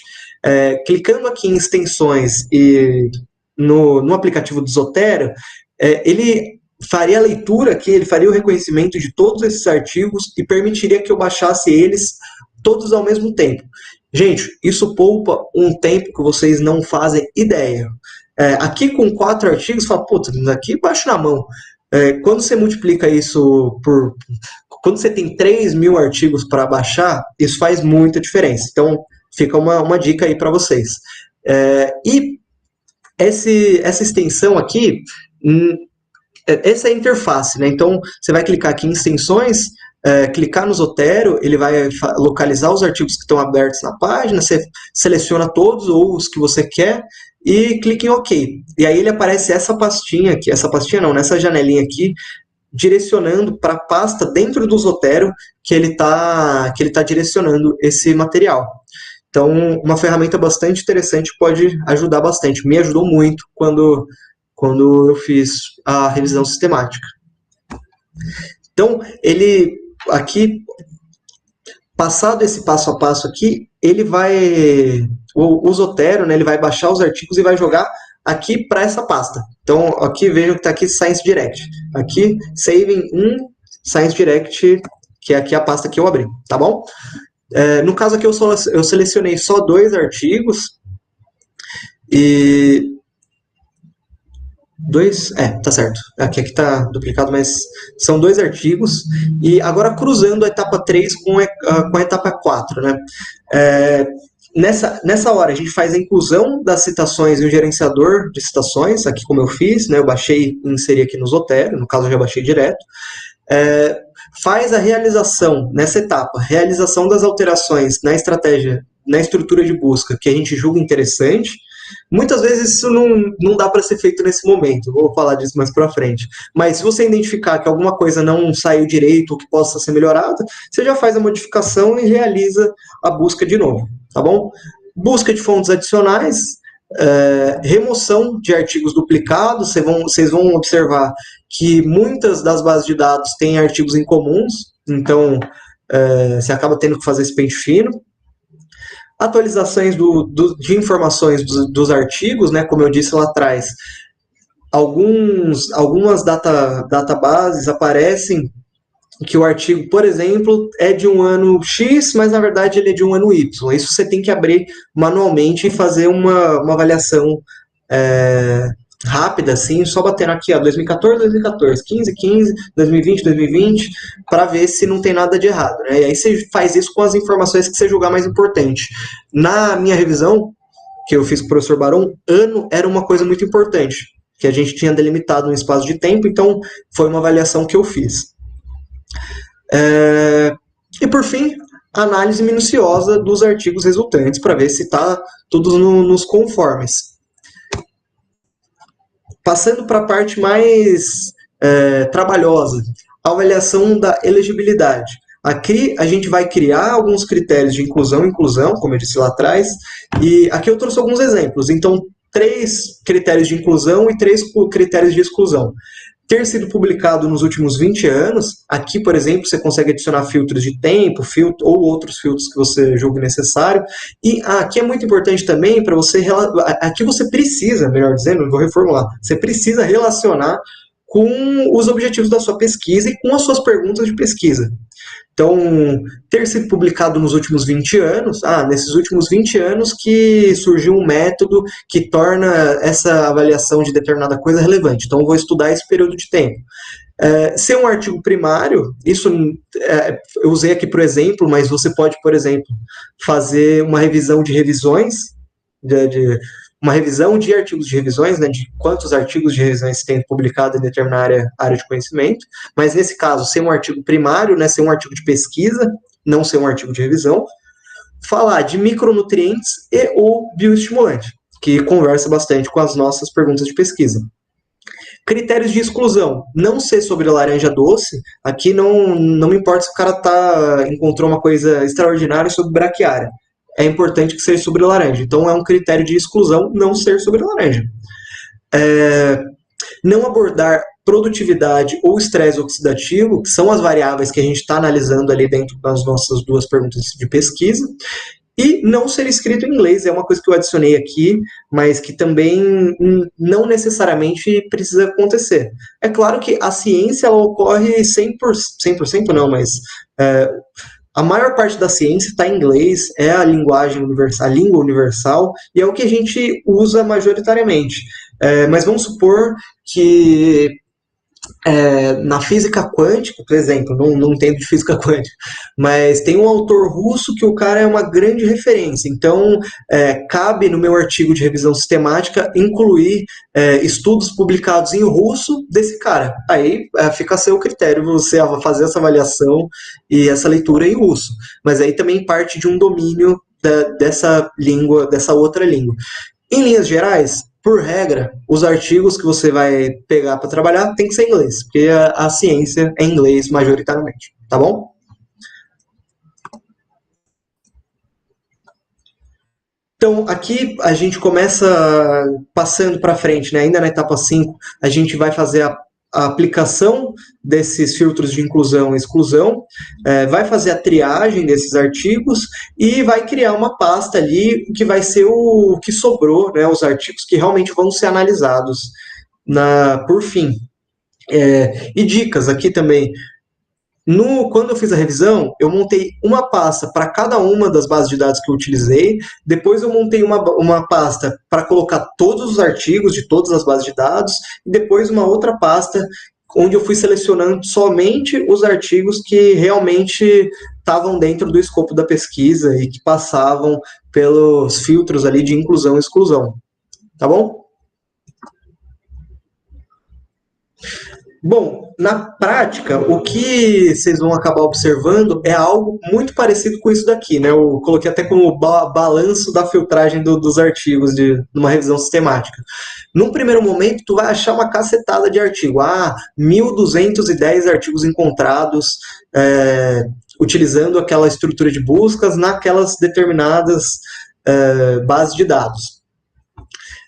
Speaker 1: Clicando aqui em extensões e no aplicativo do Zotero, ele faria a leitura aqui, ele faria o reconhecimento de todos esses artigos e permitiria que eu baixasse eles todos ao mesmo tempo. Gente, isso poupa um tempo que vocês não fazem ideia. Aqui com 4 artigos, fala, puta, aqui baixo na mão. Quando você multiplica isso quando você tem 3.000 artigos para baixar, isso faz muita diferença. Então, fica uma dica aí para vocês. E essa extensão aqui, essa é a interface, né? Então, você vai clicar aqui em extensões, clicar no Zotero, ele vai localizar os artigos que estão abertos na página, você seleciona todos ou os que você quer e clica em OK. E aí ele aparece essa pastinha aqui, nessa janelinha aqui, direcionando para a pasta dentro do Zotero que ele tá direcionando esse material. Então, uma ferramenta bastante interessante, pode ajudar bastante. Me ajudou muito quando eu fiz a revisão sistemática. Então, ele aqui, passado esse passo a passo aqui, ele vai, o Zotero, né, ele vai baixar os artigos e vai jogar aqui para essa pasta. Então, aqui vejam que está aqui Science Direct. Aqui, Saving in Science Direct, que é aqui a pasta que eu abri, tá bom? No caso aqui eu selecionei só 2 artigos e tá certo, aqui tá duplicado, mas são 2 artigos e agora cruzando a etapa 3 com a etapa 4, né? Nessa hora a gente faz a inclusão das citações em um gerenciador de citações, aqui como eu fiz, né? Eu baixei e inseri aqui no Zotero, no caso eu já baixei direto. Faz a realização, nessa etapa, realização das alterações na estratégia, na estrutura de busca, que a gente julga interessante. Muitas vezes isso não dá para ser feito nesse momento, vou falar disso mais para frente. Mas se você identificar que alguma coisa não saiu direito ou que possa ser melhorada, você já faz a modificação e realiza a busca de novo, tá bom? Busca de fontes adicionais, remoção de artigos duplicados, vocês vão observar que muitas das bases de dados têm artigos em comuns, então você acaba tendo que fazer esse pente fino. Atualizações de informações dos artigos, né, como eu disse lá atrás, algumas databases aparecem que o artigo, por exemplo, é de um ano X, mas na verdade ele é de um ano Y. Isso você tem que abrir manualmente e fazer uma avaliação rápida, assim, só batendo aqui, ó, 2014, 2014, 15, 15, 2020, 2020, para ver se não tem nada de errado, né? E aí você faz isso com as informações que você julgar mais importante. Na minha revisão, que eu fiz com o professor Barão, ano era uma coisa muito importante, que a gente tinha delimitado um espaço de tempo, então foi uma avaliação que eu fiz. E por fim, análise minuciosa dos artigos resultantes, para ver se está tudo nos conformes. Passando para a parte mais trabalhosa, a avaliação da elegibilidade. Aqui a gente vai criar alguns critérios de inclusão e inclusão, como eu disse lá atrás, e aqui eu trouxe alguns exemplos. Então, 3 critérios de inclusão e 3 critérios de exclusão. Ter sido publicado nos últimos 20 anos, aqui, por exemplo, você consegue adicionar filtros de tempo, ou outros filtros que você julgue necessário. E aqui é muito importante também para você... Aqui você precisa, melhor dizendo, vou reformular, você precisa relacionar com os objetivos da sua pesquisa e com as suas perguntas de pesquisa. Então, ter sido publicado nos últimos 20 anos, nesses últimos 20 anos que surgiu um método que torna essa avaliação de determinada coisa relevante. Então, eu vou estudar esse período de tempo. Ser um artigo primário, isso eu usei aqui por exemplo, mas você pode, por exemplo, fazer uma revisão de revisões, uma revisão de artigos de revisões, né, de quantos artigos de revisões se tem publicado em determinada área de conhecimento, mas nesse caso, ser um artigo primário, né, ser um artigo de pesquisa, não ser um artigo de revisão. Falar de micronutrientes e ou bioestimulante, que conversa bastante com as nossas perguntas de pesquisa. Critérios de exclusão, não ser sobre laranja doce, aqui não me importa se o cara encontrou uma coisa extraordinária sobre braquiária, é importante que seja sobre laranja. Então, é um critério de exclusão não ser sobre laranja. Não abordar produtividade ou estresse oxidativo, que são as variáveis que a gente está analisando ali dentro das nossas 2 perguntas de pesquisa. E não ser escrito em inglês, é uma coisa que eu adicionei aqui, mas que também não necessariamente precisa acontecer. É claro que a ciência ela ocorre 100% não, mas... a maior parte da ciência está em inglês, é a linguagem universal, a língua universal, e é o que a gente usa majoritariamente. Mas vamos supor que na física quântica, por exemplo, não entendo de física quântica, mas tem um autor russo que o cara é uma grande referência, então cabe no meu artigo de revisão sistemática incluir estudos publicados em russo desse cara. Aí fica a seu critério você fazer essa avaliação e essa leitura em russo, mas aí também parte de um domínio dessa língua, dessa outra língua. Em linhas gerais, por regra, os artigos que você vai pegar para trabalhar tem que ser em inglês, porque a ciência é em inglês majoritariamente, tá bom? Então, aqui a gente começa passando para frente, né? Ainda na etapa 5, a gente vai fazer a aplicação desses filtros de inclusão e exclusão, vai fazer a triagem desses artigos e vai criar uma pasta ali que vai ser o que sobrou, né, os artigos que realmente vão ser analisados por fim. E dicas aqui também. Quando eu fiz a revisão, eu montei uma pasta para cada uma das bases de dados que eu utilizei, depois eu montei uma pasta para colocar todos os artigos de todas as bases de dados, e depois uma outra pasta onde eu fui selecionando somente os artigos que realmente estavam dentro do escopo da pesquisa e que passavam pelos filtros ali de inclusão e exclusão. Tá bom? Bom, na prática, o que vocês vão acabar observando é algo muito parecido com isso daqui, né? Eu coloquei até como balanço da filtragem dos artigos de uma revisão sistemática. Num primeiro momento, tu vai achar uma cacetada de artigo. 1.210 artigos encontrados utilizando aquela estrutura de buscas naquelas determinadas bases de dados.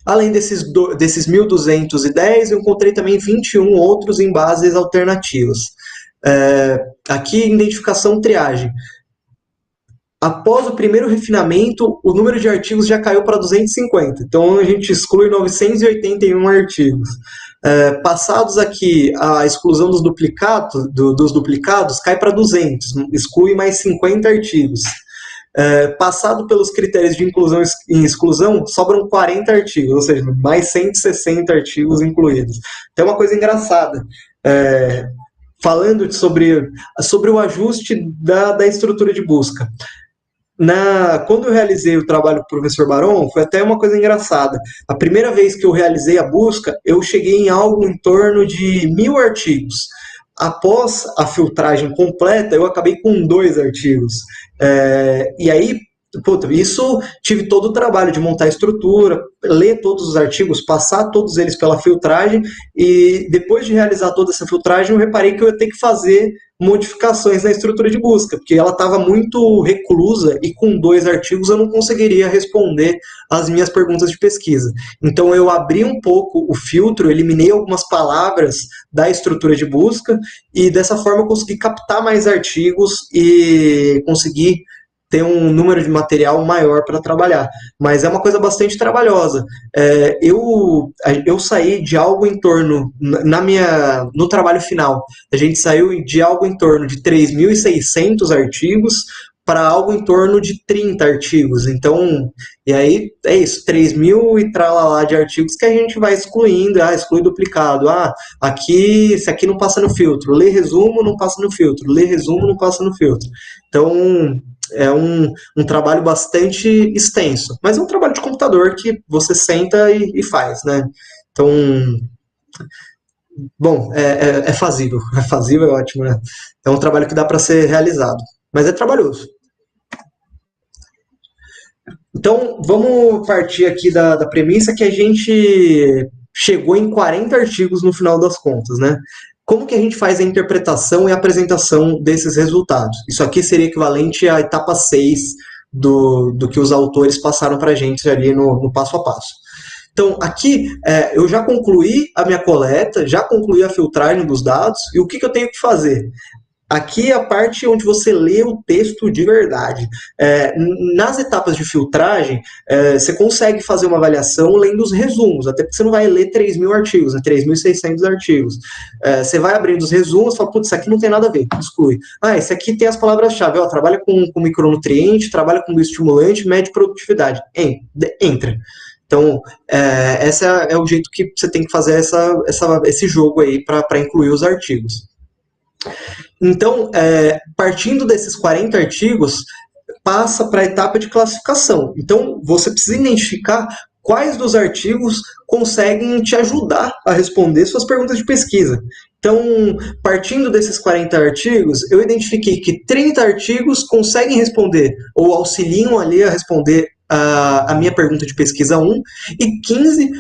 Speaker 1: Além desses 1.210, eu encontrei também 21 outros em bases alternativas. Aqui, identificação triagem. Após o primeiro refinamento, o número de artigos já caiu para 250. Então, a gente exclui 981 artigos. Passados aqui a exclusão dos duplicados, cai para 200. Exclui mais 50 artigos. Passado pelos critérios de inclusão e exclusão, sobram 40 artigos, ou seja, mais 160 artigos incluídos. Então é uma coisa engraçada. Falando sobre o ajuste da estrutura de busca. Quando eu realizei o trabalho do professor Baron, foi até uma coisa engraçada. A primeira vez que eu realizei a busca, eu cheguei em algo em torno de 1.000 artigos. Após a filtragem completa, eu acabei com 2 artigos. E aí, puta, isso tive todo o trabalho de montar a estrutura, ler todos os artigos, passar todos eles pela filtragem, e depois de realizar toda essa filtragem, eu reparei que eu ia ter que fazer modificações na estrutura de busca, porque ela estava muito reclusa e com 2 artigos eu não conseguiria responder as minhas perguntas de pesquisa. Então eu abri um pouco o filtro, eliminei algumas palavras da estrutura de busca e dessa forma eu consegui captar mais artigos e conseguir ter um número de material maior para trabalhar. Mas é uma coisa bastante trabalhosa. Eu saí de algo em torno, no trabalho final, a gente saiu de algo em torno de 3.600 artigos para algo em torno de 30 artigos. Então, e aí é isso, 3.000 e tralalá de artigos que a gente vai excluindo, exclui duplicado, esse aqui não passa no filtro, lê resumo, não passa no filtro, lê resumo, não passa no filtro. Então, é um trabalho bastante extenso, mas é um trabalho de computador que você senta e faz, né? Então, bom, é fazível. É fazível, é ótimo, né? É um trabalho que dá para ser realizado, mas é trabalhoso. Então, vamos partir aqui da premissa que a gente chegou em 40 artigos no final das contas, né? Como que a gente faz a interpretação e a apresentação desses resultados? Isso aqui seria equivalente à etapa 6 do que os autores passaram para a gente ali no passo a passo. Então, aqui eu já concluí a minha coleta, já concluí a filtragem dos dados, e o que eu tenho que fazer? Aqui é a parte onde você lê o texto de verdade. Nas etapas de filtragem, você consegue fazer uma avaliação lendo os resumos, até porque você não vai ler 3.000 artigos, 3.600 artigos. Você vai abrindo os resumos e fala, putz, isso aqui não tem nada a ver, exclui. Esse aqui tem as palavras-chave, trabalha com micronutriente, trabalha com bioestimulante, mede produtividade. Entra. Então, esse é o jeito que você tem que fazer esse jogo aí para incluir os artigos. Então, partindo desses 40 artigos, passa para a etapa de classificação. Então, você precisa identificar quais dos artigos conseguem te ajudar a responder suas perguntas de pesquisa. Então, partindo desses 40 artigos, eu identifiquei que 30 artigos conseguem responder ou auxiliam ali a responder a minha pergunta de pesquisa 1 e 15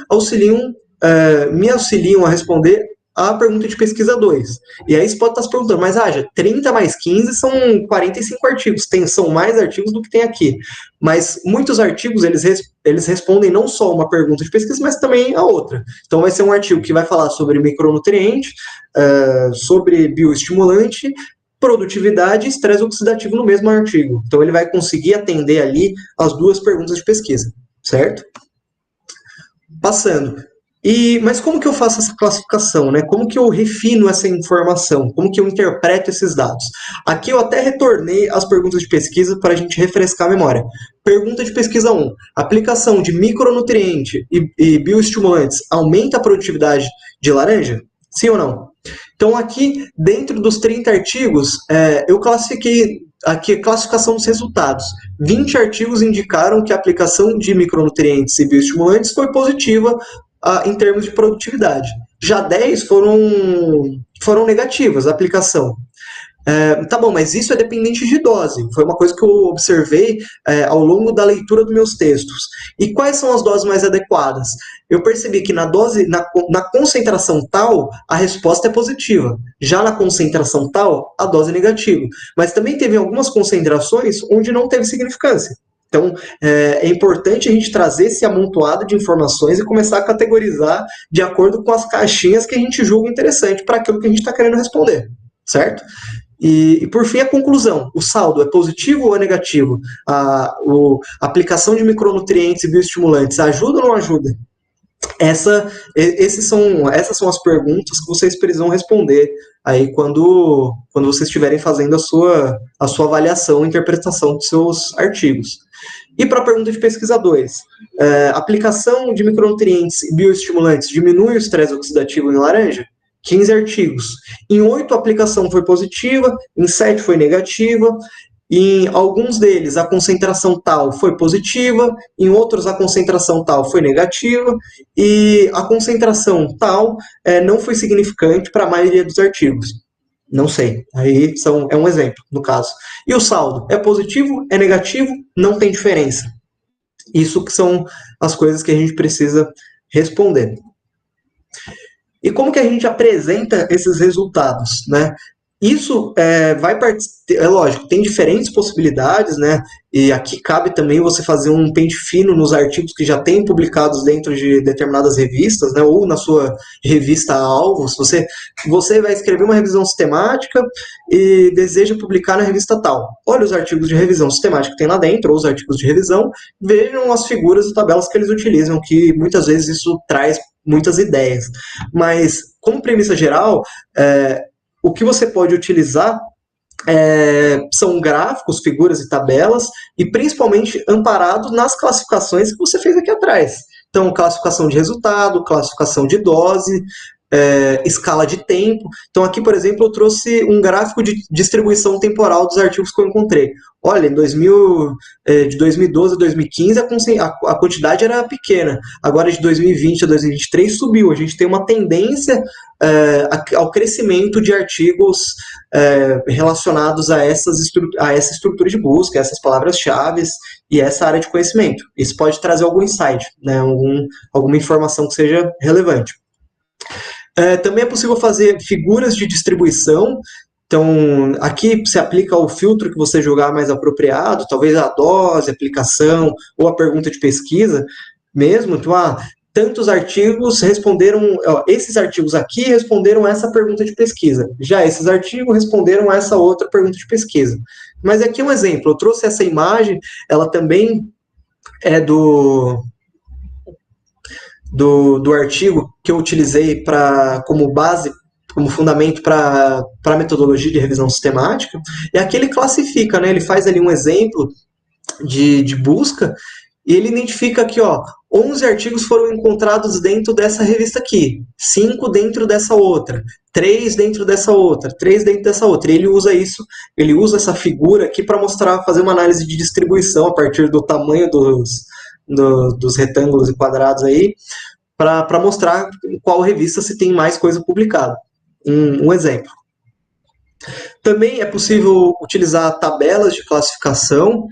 Speaker 1: me auxiliam a responder a pergunta de pesquisa 2. E aí você pode estar se perguntando, mas 30 mais 15 são 45 artigos, são mais artigos do que tem aqui. Mas muitos artigos, eles respondem não só uma pergunta de pesquisa, mas também a outra. Então vai ser um artigo que vai falar sobre micronutriente, sobre bioestimulante, produtividade e estresse oxidativo no mesmo artigo. Então ele vai conseguir atender ali as 2 perguntas de pesquisa, certo? Passando. Mas como que eu faço essa classificação, né? Como que eu refino essa informação? Como que eu interpreto esses dados? Aqui eu até retornei as perguntas de pesquisa para a gente refrescar a memória. Pergunta de pesquisa 1. Aplicação de micronutriente e bioestimulantes aumenta a produtividade de laranja? Sim ou não? Então aqui, dentro dos 30 artigos, eu classifiquei aqui a classificação dos resultados. 20 artigos indicaram que a aplicação de micronutrientes e bioestimulantes foi positiva em termos de produtividade. Já 10 foram negativas, a aplicação. Tá bom, mas isso é dependente de dose. Foi uma coisa que eu observei ao longo da leitura dos meus textos. E quais são as doses mais adequadas? Eu percebi que na concentração tal, a resposta é positiva. Já na concentração tal, a dose é negativa. Mas também teve algumas concentrações onde não teve significância. Então, é importante a gente trazer esse amontoado de informações e começar a categorizar de acordo com as caixinhas que a gente julga interessante para aquilo que a gente está querendo responder, certo? E, por fim, a conclusão. O saldo é positivo ou é negativo? A aplicação de micronutrientes e bioestimulantes ajuda ou não ajuda? Essas são as perguntas que vocês precisam responder aí quando vocês estiverem fazendo a sua avaliação e interpretação dos seus artigos. E para a pergunta de pesquisa 2, aplicação de micronutrientes e bioestimulantes diminui o estresse oxidativo em laranja? 15 artigos. Em 8, a aplicação foi positiva, em 7 foi negativa, em alguns deles a concentração tal foi positiva, em outros a concentração tal foi negativa, e a concentração tal não foi significante para a maioria dos artigos. Não sei. Aí é um exemplo, no caso. E o saldo? É positivo? É negativo? Não tem diferença. Isso que são as coisas que a gente precisa responder. E como que a gente apresenta esses resultados, né? Isso é lógico, tem diferentes possibilidades, né? E aqui cabe também você fazer um pente fino nos artigos que já tem publicados dentro de determinadas revistas, né? Ou na sua revista-alvo. Se você vai escrever uma revisão sistemática e deseja publicar na revista tal. Olha os artigos de revisão sistemática que tem lá dentro, ou os artigos de revisão, vejam as figuras e tabelas que eles utilizam, que muitas vezes isso traz muitas ideias. Mas, como premissa geral, o que você pode utilizar são gráficos, figuras e tabelas, e principalmente amparados nas classificações que você fez aqui atrás. Então, classificação de resultado, classificação de dose, escala de tempo. Então, aqui, por exemplo, eu trouxe um gráfico de distribuição temporal dos artigos que eu encontrei. Olha, de 2012 a 2015 a quantidade era pequena. Agora, de 2020 a 2023 subiu. A gente tem uma tendência ao crescimento de artigos relacionados a essa estrutura de busca, essas palavras-chave e essa área de conhecimento. Isso pode trazer algum insight, né? Alguma informação que seja relevante. Também é possível fazer figuras de distribuição. Então, aqui se aplica o filtro que você julgar mais apropriado, talvez a dose, a aplicação ou a pergunta de pesquisa mesmo. Então, tantos artigos responderam, esses artigos aqui responderam essa pergunta de pesquisa. Já esses artigos responderam essa outra pergunta de pesquisa. Mas aqui um exemplo, eu trouxe essa imagem, ela também é do artigo que eu utilizei como base, como fundamento para a metodologia de revisão sistemática, e aqui ele classifica, né? Ele faz ali um exemplo de busca, e ele identifica aqui, 11 artigos foram encontrados dentro dessa revista aqui, 5 dentro dessa outra, 3 dentro dessa outra, 3 dentro dessa outra. E ele usa essa figura aqui para fazer uma análise de distribuição a partir do tamanho dos retângulos e quadrados aí, para mostrar em qual revista se tem mais coisa publicada. Um exemplo. Também é possível utilizar tabelas de classificação.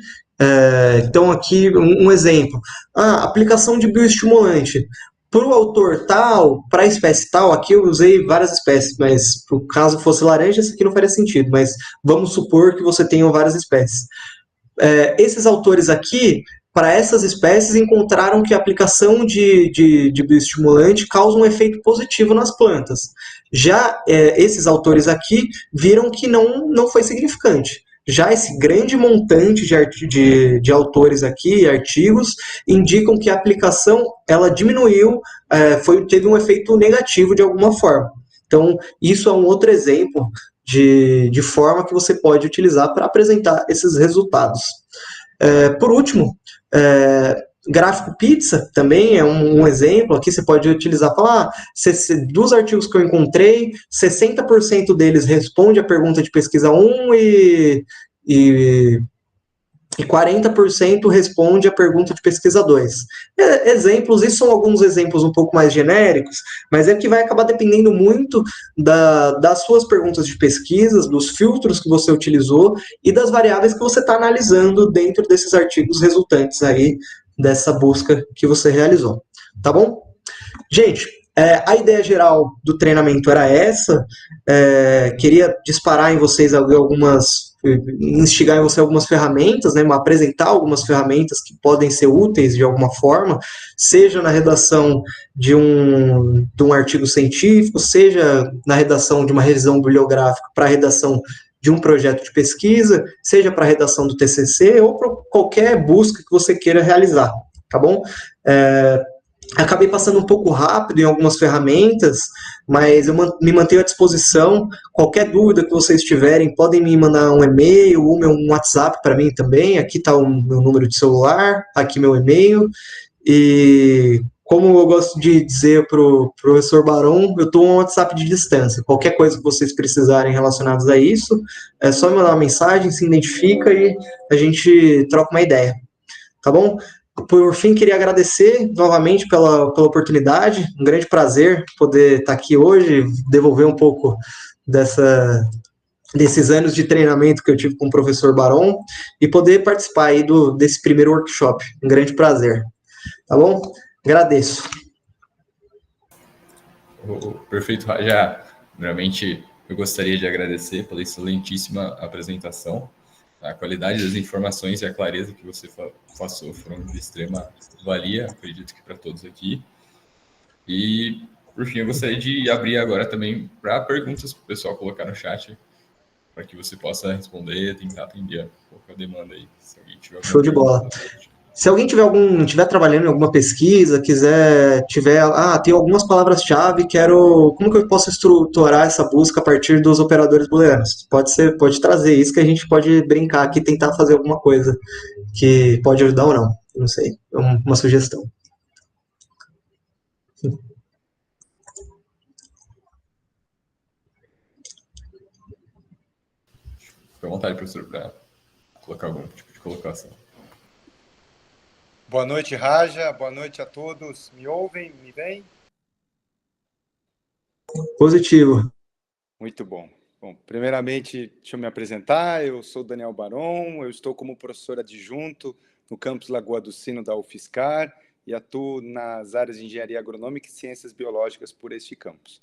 Speaker 1: Então, aqui um exemplo. Aplicação de bioestimulante. Para o autor tal, para a espécie tal, aqui eu usei várias espécies, mas no caso fosse laranja, isso aqui não faria sentido, mas vamos supor que você tenha várias espécies. Esses autores aqui, para essas espécies, encontraram que a aplicação de bioestimulante causa um efeito positivo nas plantas. Já esses autores aqui viram que não foi significante. Já esse grande montante de autores aqui, artigos, indicam que a aplicação ela diminuiu, teve um efeito negativo de alguma forma. Então, isso é um outro exemplo de forma que você pode utilizar para apresentar esses resultados. Por último, gráfico pizza também é um exemplo. Aqui você pode utilizar, falar, dos artigos que eu encontrei, 60% deles responde a pergunta de pesquisa 1 e 40% responde a pergunta de pesquisa 2. Exemplos, isso são alguns exemplos um pouco mais genéricos, mas é que vai acabar dependendo muito das suas perguntas de pesquisas, dos filtros que você utilizou e das variáveis que você está analisando dentro desses artigos resultantes aí dessa busca que você realizou. Tá bom? Gente, a ideia geral do treinamento era essa. Queria disparar em vocês instigar em você algumas ferramentas, né, apresentar algumas ferramentas que podem ser úteis de alguma forma, seja na redação de um artigo científico, seja na redação de uma revisão bibliográfica para a redação de um projeto de pesquisa, seja para a redação do TCC ou para qualquer busca que você queira realizar, tá bom? Acabei passando um pouco rápido em algumas ferramentas, mas eu me mantenho à disposição. Qualquer dúvida que vocês tiverem, podem me mandar um e-mail ou um WhatsApp para mim também. Aqui está o meu número de celular, aqui meu e-mail. E como eu gosto de dizer para o professor Barão, eu estou um WhatsApp de distância. Qualquer coisa que vocês precisarem relacionadas a isso, é só me mandar uma mensagem, se identifica e a gente troca uma ideia. Tá bom? Por fim, queria agradecer novamente pela oportunidade, um grande prazer poder estar aqui hoje, devolver um pouco desses anos de treinamento que eu tive com o professor Baron e poder participar aí desse primeiro workshop. Um grande prazer. Tá bom? Agradeço.
Speaker 2: Perfeito, Raja. Primeiramente, eu gostaria de agradecer pela excelentíssima apresentação. A qualidade das informações e a clareza que você passou foram de extrema valia, acredito que para todos aqui. E, por fim, eu gostaria de abrir agora também para perguntas para o pessoal colocar no chat, para que você possa responder, tentar atender qualquer demanda aí. Se alguém tiver alguma
Speaker 1: Show de
Speaker 2: pergunta,
Speaker 1: bola. Se alguém tiver trabalhando em alguma pesquisa, tem algumas palavras-chave, como que eu posso estruturar essa busca a partir dos operadores booleanos? Pode trazer isso que a gente pode brincar aqui, tentar fazer alguma coisa que pode ajudar ou não. Não sei, é uma sugestão.
Speaker 2: Fique à vontade, professor, para colocar algum tipo de colocação.
Speaker 3: Boa noite, Raja. Boa noite a todos. Me ouvem? Me veem?
Speaker 1: Positivo.
Speaker 3: Muito bom. Bom, primeiramente, deixa eu me apresentar. Eu sou Daniel Baron, eu estou como professor adjunto no campus Lagoa do Sino da UFSCar e atuo nas áreas de Engenharia Agronômica e Ciências Biológicas por este campus.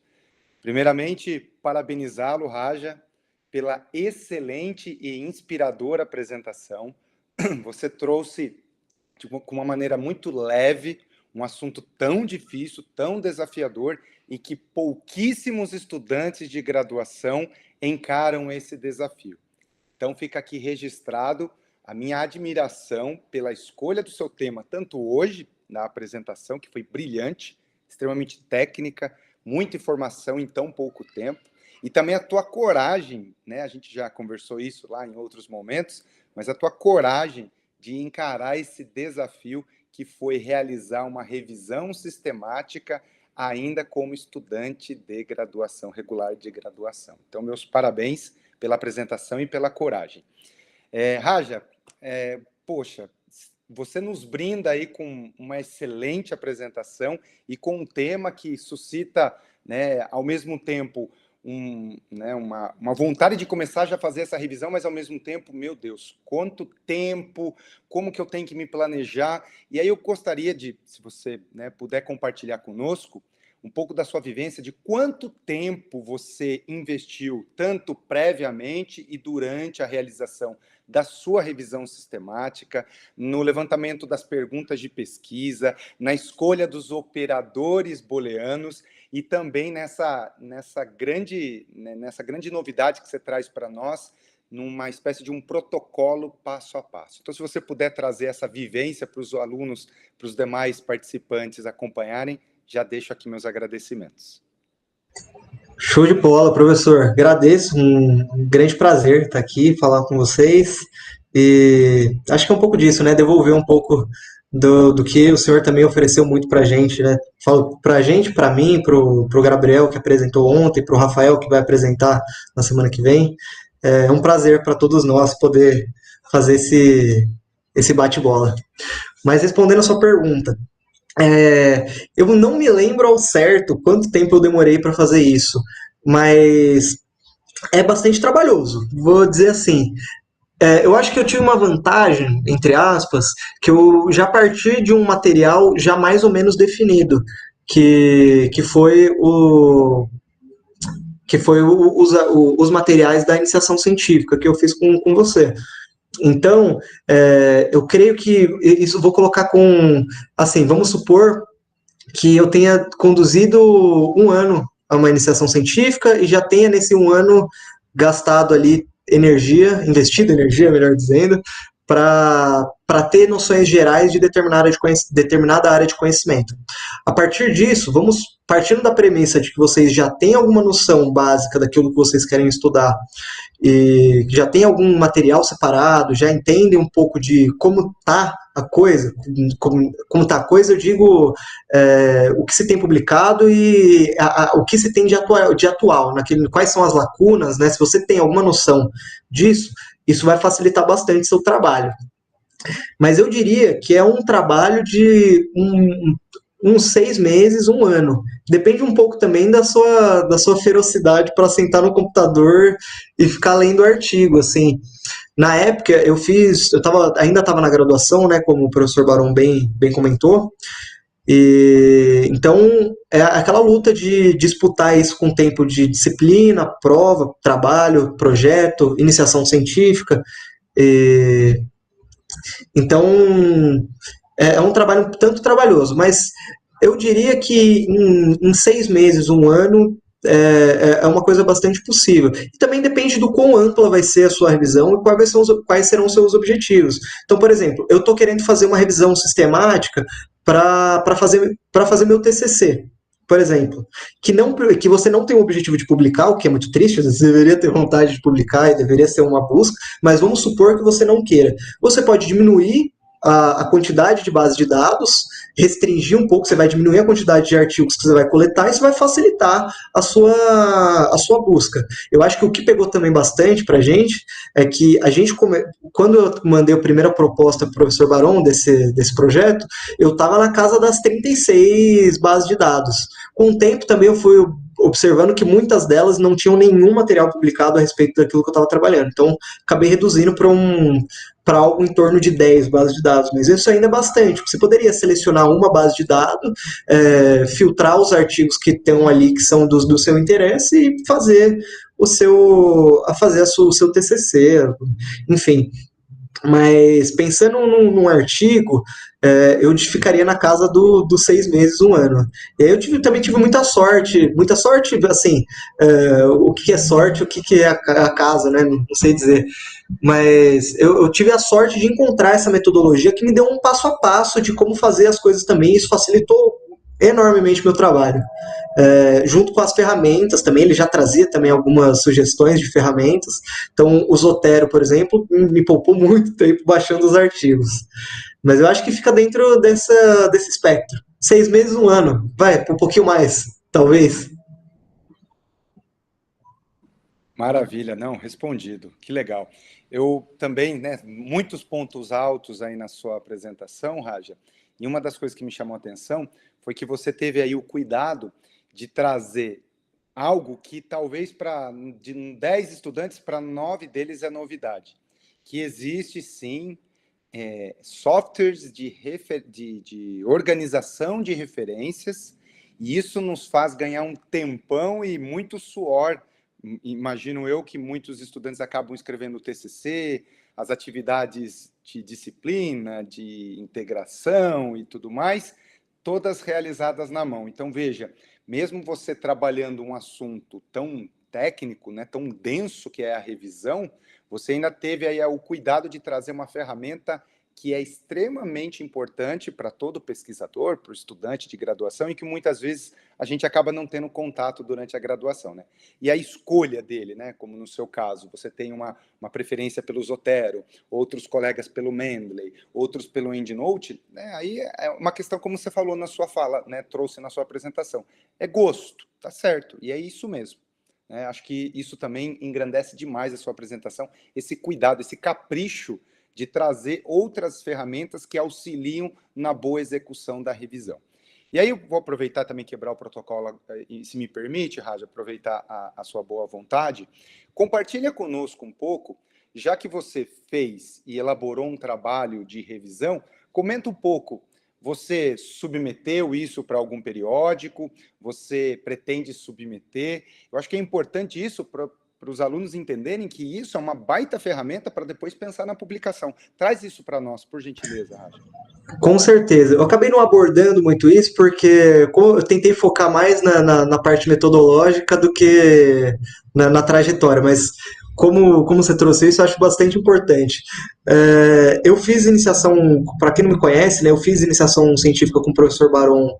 Speaker 3: Primeiramente, parabenizá-lo, Raja, pela excelente e inspiradora apresentação. Você trouxe com uma maneira muito leve, um assunto tão difícil, tão desafiador, e que pouquíssimos estudantes de graduação encaram esse desafio. Então, fica aqui registrado a minha admiração pela escolha do seu tema, tanto hoje, na apresentação, que foi brilhante, extremamente técnica, muita informação em tão pouco tempo, e também a tua coragem, né? A gente já conversou isso lá em outros momentos, mas a tua coragem de encarar esse desafio que foi realizar uma revisão sistemática ainda como estudante de graduação, regular de graduação. Então, meus parabéns pela apresentação e pela coragem. Raja, poxa, você nos brinda aí com uma excelente apresentação e com um tema que suscita, né, ao mesmo tempo, uma vontade de começar já a fazer essa revisão, mas ao mesmo tempo, meu Deus, quanto tempo, como que eu tenho que me planejar? E aí eu gostaria de, se você, né, puder compartilhar conosco um pouco da sua vivência, de quanto tempo você investiu, tanto previamente e durante a realização da sua revisão sistemática, no levantamento das perguntas de pesquisa, na escolha dos operadores booleanos e também nessa grande novidade que você traz para nós, numa espécie de um protocolo passo a passo. Então, se você puder trazer essa vivência para os alunos, para os demais participantes acompanharem, já deixo aqui meus agradecimentos.
Speaker 1: Show de bola, professor. Agradeço, um grande prazer estar aqui, falar com vocês. E acho que é um pouco disso, né? Devolver um pouco do que o senhor também ofereceu muito para a gente, né? Falo para a gente, para mim, para o Gabriel, que apresentou ontem, para o Rafael, que vai apresentar na semana que vem. É um prazer para todos nós poder fazer esse bate-bola. Mas respondendo a sua pergunta, eu não me lembro ao certo quanto tempo eu demorei para fazer isso, mas é bastante trabalhoso. Vou dizer assim, eu acho que eu tive uma vantagem, entre aspas, que eu já parti de um material já mais ou menos definido, que foi os materiais da iniciação científica que eu fiz com você. Então, eu creio que isso vou colocar assim, vamos supor que eu tenha conduzido um ano a uma iniciação científica e já tenha nesse um ano gastado ali investido energia, melhor dizendo, para ter noções gerais de determinada área de conhecimento. A partir disso, partindo da premissa de que vocês já têm alguma noção básica daquilo que vocês querem estudar e já tem algum material separado, já entendem um pouco de como está a coisa, como tá a coisa, eu digo o que se tem publicado e o que se tem de atual quais são as lacunas, né? Se você tem alguma noção disso, isso vai facilitar bastante seu trabalho. Mas eu diria que é um trabalho de uns 6 meses, um ano. Depende um pouco também da sua ferocidade para sentar no computador e ficar lendo artigo, assim. Na época, ainda estava na graduação, né, como o professor Barão bem comentou, e então é aquela luta de disputar isso com tempo de disciplina, prova, trabalho, projeto, iniciação científica. E, então é um trabalho um tanto trabalhoso, mas eu diria que em 6 meses, um ano, é uma coisa bastante possível. E também depende do quão ampla vai ser a sua revisão e quais serão os seus objetivos. Então, por exemplo, eu estou querendo fazer uma revisão sistemática para fazer meu TCC, por exemplo, que você não tem o objetivo de publicar, o que é muito triste, você deveria ter vontade de publicar e deveria ser uma busca, mas vamos supor que você não queira. Você pode diminuir a quantidade de base de dados, restringir um pouco, você vai diminuir a quantidade de artigos que você vai coletar, e isso vai facilitar a sua busca. Eu acho que o que pegou também bastante para a gente é que quando eu mandei a primeira proposta para o professor Barão desse projeto, eu estava na casa das 36 bases de dados. Com o tempo também eu fui observando que muitas delas não tinham nenhum material publicado a respeito daquilo que eu estava trabalhando. Então, acabei reduzindo para algo em torno de 10 bases de dados, mas isso ainda é bastante. Você poderia selecionar uma base de dados, filtrar os artigos que estão ali, que são do seu interesse, e fazer o seu TCC, enfim. Mas pensando num artigo, eu ficaria na casa dos 6 meses, um ano. E aí também tive muita sorte, assim, o que é sorte, o que é a casa, né? Não sei dizer. Mas eu tive a sorte de encontrar essa metodologia que me deu um passo a passo de como fazer as coisas também, e isso facilitou enormemente meu trabalho. Junto com as ferramentas também, ele já trazia também algumas sugestões de ferramentas. Então, o Zotero, por exemplo, me poupou muito tempo baixando os artigos. Mas eu acho que fica dentro desse espectro. 6 meses, um ano. Vai, um pouquinho mais, talvez.
Speaker 3: Maravilha, não, respondido. Que legal. Eu também, né, muitos pontos altos aí na sua apresentação, Raja, e uma das coisas que me chamou a atenção foi que você teve aí o cuidado de trazer algo que talvez de 10 estudantes, para 9 deles é novidade. Que existe, sim, softwares de organização de referências, e isso nos faz ganhar um tempão e muito suor. Imagino eu que muitos estudantes acabam escrevendo o TCC, as atividades de disciplina, de integração e tudo mais, todas realizadas na mão. Então, veja, mesmo você trabalhando um assunto tão técnico, né, tão denso que é a revisão, você ainda teve aí o cuidado de trazer uma ferramenta que é extremamente importante para todo pesquisador, para o estudante de graduação, e que muitas vezes a gente acaba não tendo contato durante a graduação, né? E a escolha dele, né? Como no seu caso, você tem uma preferência pelo Zotero, outros colegas pelo Mendeley, outros pelo EndNote, né? Aí é uma questão, como você falou na sua fala, né? Trouxe na sua apresentação. É gosto, tá certo, e é isso mesmo. Acho que isso também engrandece demais a sua apresentação, esse cuidado, esse capricho de trazer outras ferramentas que auxiliam na boa execução da revisão. E aí eu vou aproveitar também, quebrar o protocolo, e se me permite, Raja, aproveitar a sua boa vontade. Compartilha conosco um pouco, já que você fez e elaborou um trabalho de revisão, comenta um pouco. Você submeteu isso para algum periódico? Você pretende submeter? Eu acho que é importante isso para os alunos entenderem que isso é uma baita ferramenta para depois pensar na publicação. Traz isso para nós, por gentileza, Raja.
Speaker 1: Com certeza. Eu acabei não abordando muito isso porque eu tentei focar mais na parte metodológica do que na trajetória, mas como você trouxe isso, eu acho bastante importante. Eu fiz iniciação, para quem não me conhece, né, eu fiz iniciação científica com o professor Barão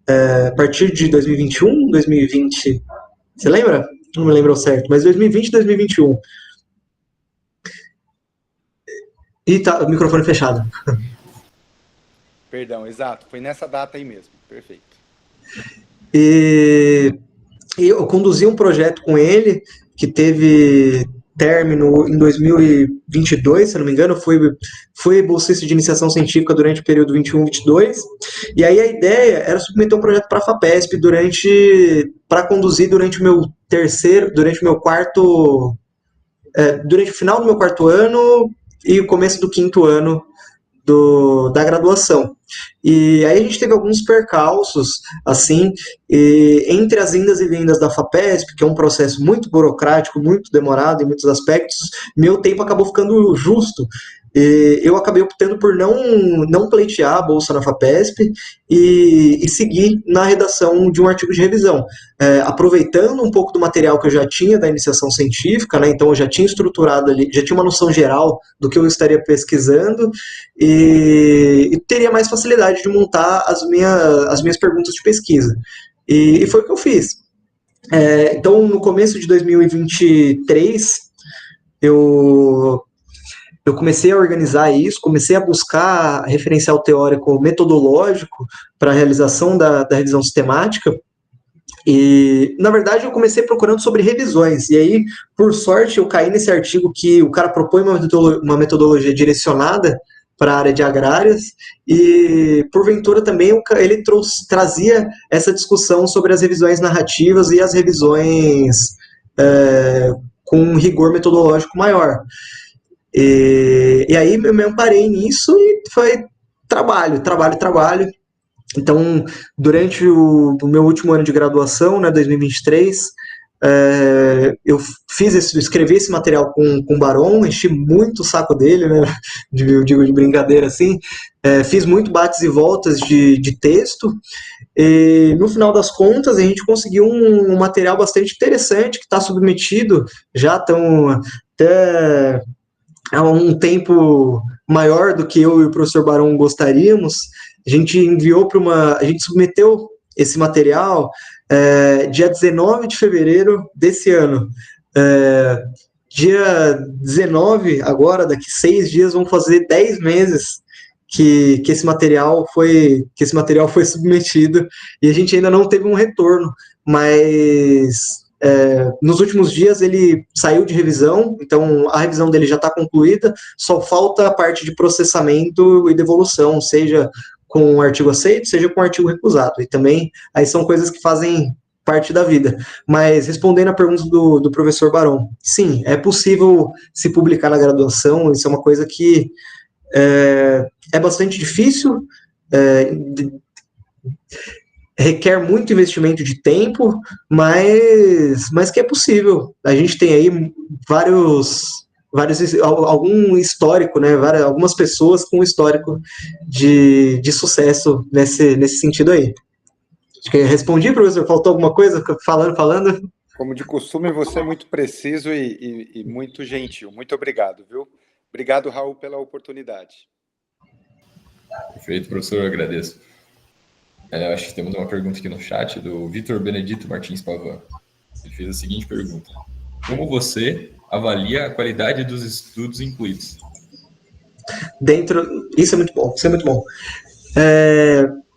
Speaker 1: a partir de 2021, 2020. Você lembra? Não me lembro certo, mas 2020 e 2021. E tá, o microfone fechado.
Speaker 3: Perdão, exato. Foi nessa data aí mesmo. Perfeito.
Speaker 1: E eu conduzi um projeto com ele que teve término em 2022, se eu não me engano, fui bolsista de iniciação científica durante o período 21-22, e aí a ideia era submeter um projeto para a FAPESP para conduzir durante o meu durante o final do meu quarto ano e o começo do quinto ano da graduação. E aí a gente teve alguns percalços, assim, entre as indas e vindas da FAPESP, que é um processo muito burocrático, muito demorado em muitos aspectos, meu tempo acabou ficando justo. Eu acabei optando por não pleitear a bolsa na FAPESP e seguir na redação de um artigo de revisão, aproveitando um pouco do material que eu já tinha da iniciação científica, né, então eu já tinha estruturado ali, já tinha uma noção geral do que eu estaria pesquisando e teria mais facilidade de montar as minhas perguntas de pesquisa. E foi o que eu fiz. Então, no começo de 2023, eu comecei a organizar isso, comecei a buscar referencial teórico metodológico para a realização da revisão sistemática. E, na verdade, eu comecei procurando sobre revisões. E aí, por sorte, eu caí nesse artigo que o cara propõe uma metodologia direcionada para a área de agrárias. E, porventura, também ele trazia essa discussão sobre as revisões narrativas e as revisões com um rigor metodológico maior. E aí eu me amparei nisso e foi trabalho. Então, durante o meu último ano de graduação, né, 2023, eu escrevi esse material com o Barón, enchi muito o saco dele, né, eu digo de brincadeira assim, fiz muito bates e voltas de texto, e no final das contas a gente conseguiu um material bastante interessante que está submetido, já estão até há um tempo maior do que eu e o professor Barón gostaríamos. A gente submeteu esse material dia 19 de fevereiro desse ano. Dia 19, agora, daqui 6 dias, vão fazer 10 meses que esse material foi submetido e a gente ainda não teve um retorno, mas nos últimos dias ele saiu de revisão, então a revisão dele já está concluída, só falta a parte de processamento e devolução, seja com o artigo aceito, seja com o artigo recusado, e também aí são coisas que fazem parte da vida. Mas respondendo a pergunta do professor Barón, sim, é possível se publicar na graduação, isso é uma coisa que é bastante difícil, requer muito investimento de tempo, mas que é possível. A gente tem aí algum histórico, né? Algumas pessoas com histórico de sucesso nesse sentido aí. Acho que respondi, professor? Faltou alguma coisa? Falando?
Speaker 3: Como de costume, você é muito preciso e muito gentil. Muito obrigado, viu? Obrigado, Raul, pela oportunidade.
Speaker 2: Perfeito, professor, eu agradeço. Acho que temos uma pergunta aqui no chat do Vitor Benedito Martins Pavan. Ele fez a seguinte pergunta: como você avalia a qualidade dos estudos incluídos?
Speaker 1: Isso é muito bom,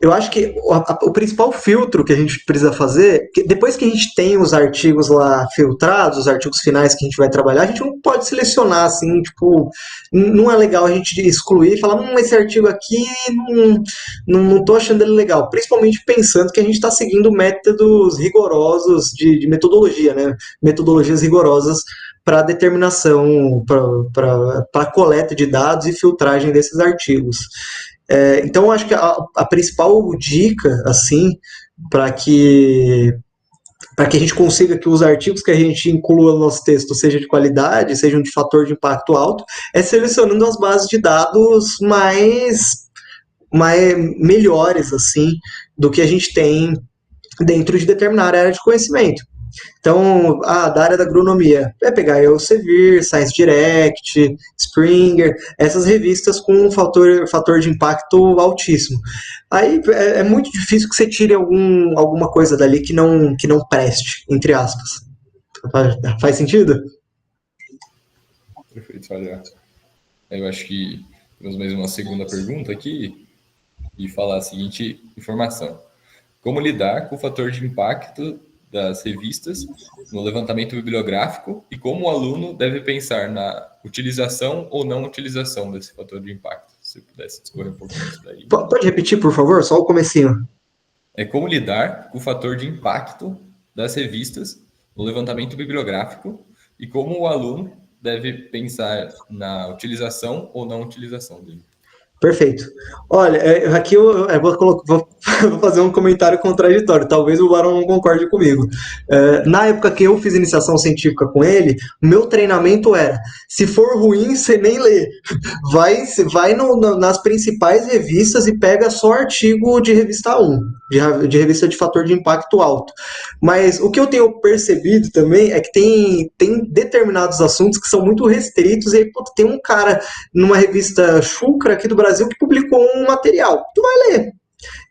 Speaker 1: eu acho que o principal filtro que a gente precisa fazer, depois que a gente tem os artigos lá filtrados, os artigos finais que a gente vai trabalhar, a gente não pode selecionar, assim, tipo, não é legal a gente excluir e falar, esse artigo aqui, não tô achando ele legal, principalmente pensando que a gente está seguindo métodos rigorosos de metodologia, né, metodologias rigorosas para determinação, para coleta de dados e filtragem desses artigos. Então, eu acho que a principal dica, assim, para que a gente consiga que os artigos que a gente inclua no nosso texto sejam de qualidade, sejam de fator de impacto alto, é selecionando as bases de dados melhores, assim, do que a gente tem dentro de determinada área de conhecimento. Então, da área da agronomia, pegar Elsevier, Science Direct, Springer, essas revistas com um fator de impacto altíssimo. Aí é muito difícil que você tire alguma coisa dali que não preste, entre aspas. Faz sentido?
Speaker 2: Perfeito, Fabiano. Eu acho que temos mais uma segunda pergunta aqui e falar a seguinte informação: como lidar com o fator de impacto das revistas no levantamento bibliográfico e como o aluno deve pensar na utilização ou não utilização desse fator de impacto. Se pudesse discorrer um pouquinho disso daí.
Speaker 1: Pode repetir, por favor? Só o comecinho.
Speaker 2: É como lidar com o fator de impacto das revistas no levantamento bibliográfico e como o aluno deve pensar na utilização ou não utilização dele.
Speaker 1: Perfeito. Olha, aqui eu vou fazer um comentário contraditório. Talvez o Barão não concorde comigo. Na época que eu fiz iniciação científica com ele, o meu treinamento era: se for ruim, você nem lê. Vai nas principais revistas e pega só artigo de revista 1, de revista de fator de impacto alto. Mas o que eu tenho percebido também é que tem determinados assuntos que são muito restritos. E aí, tem um cara numa revista chucra aqui do Brasil que publicou um material. Tu vai ler.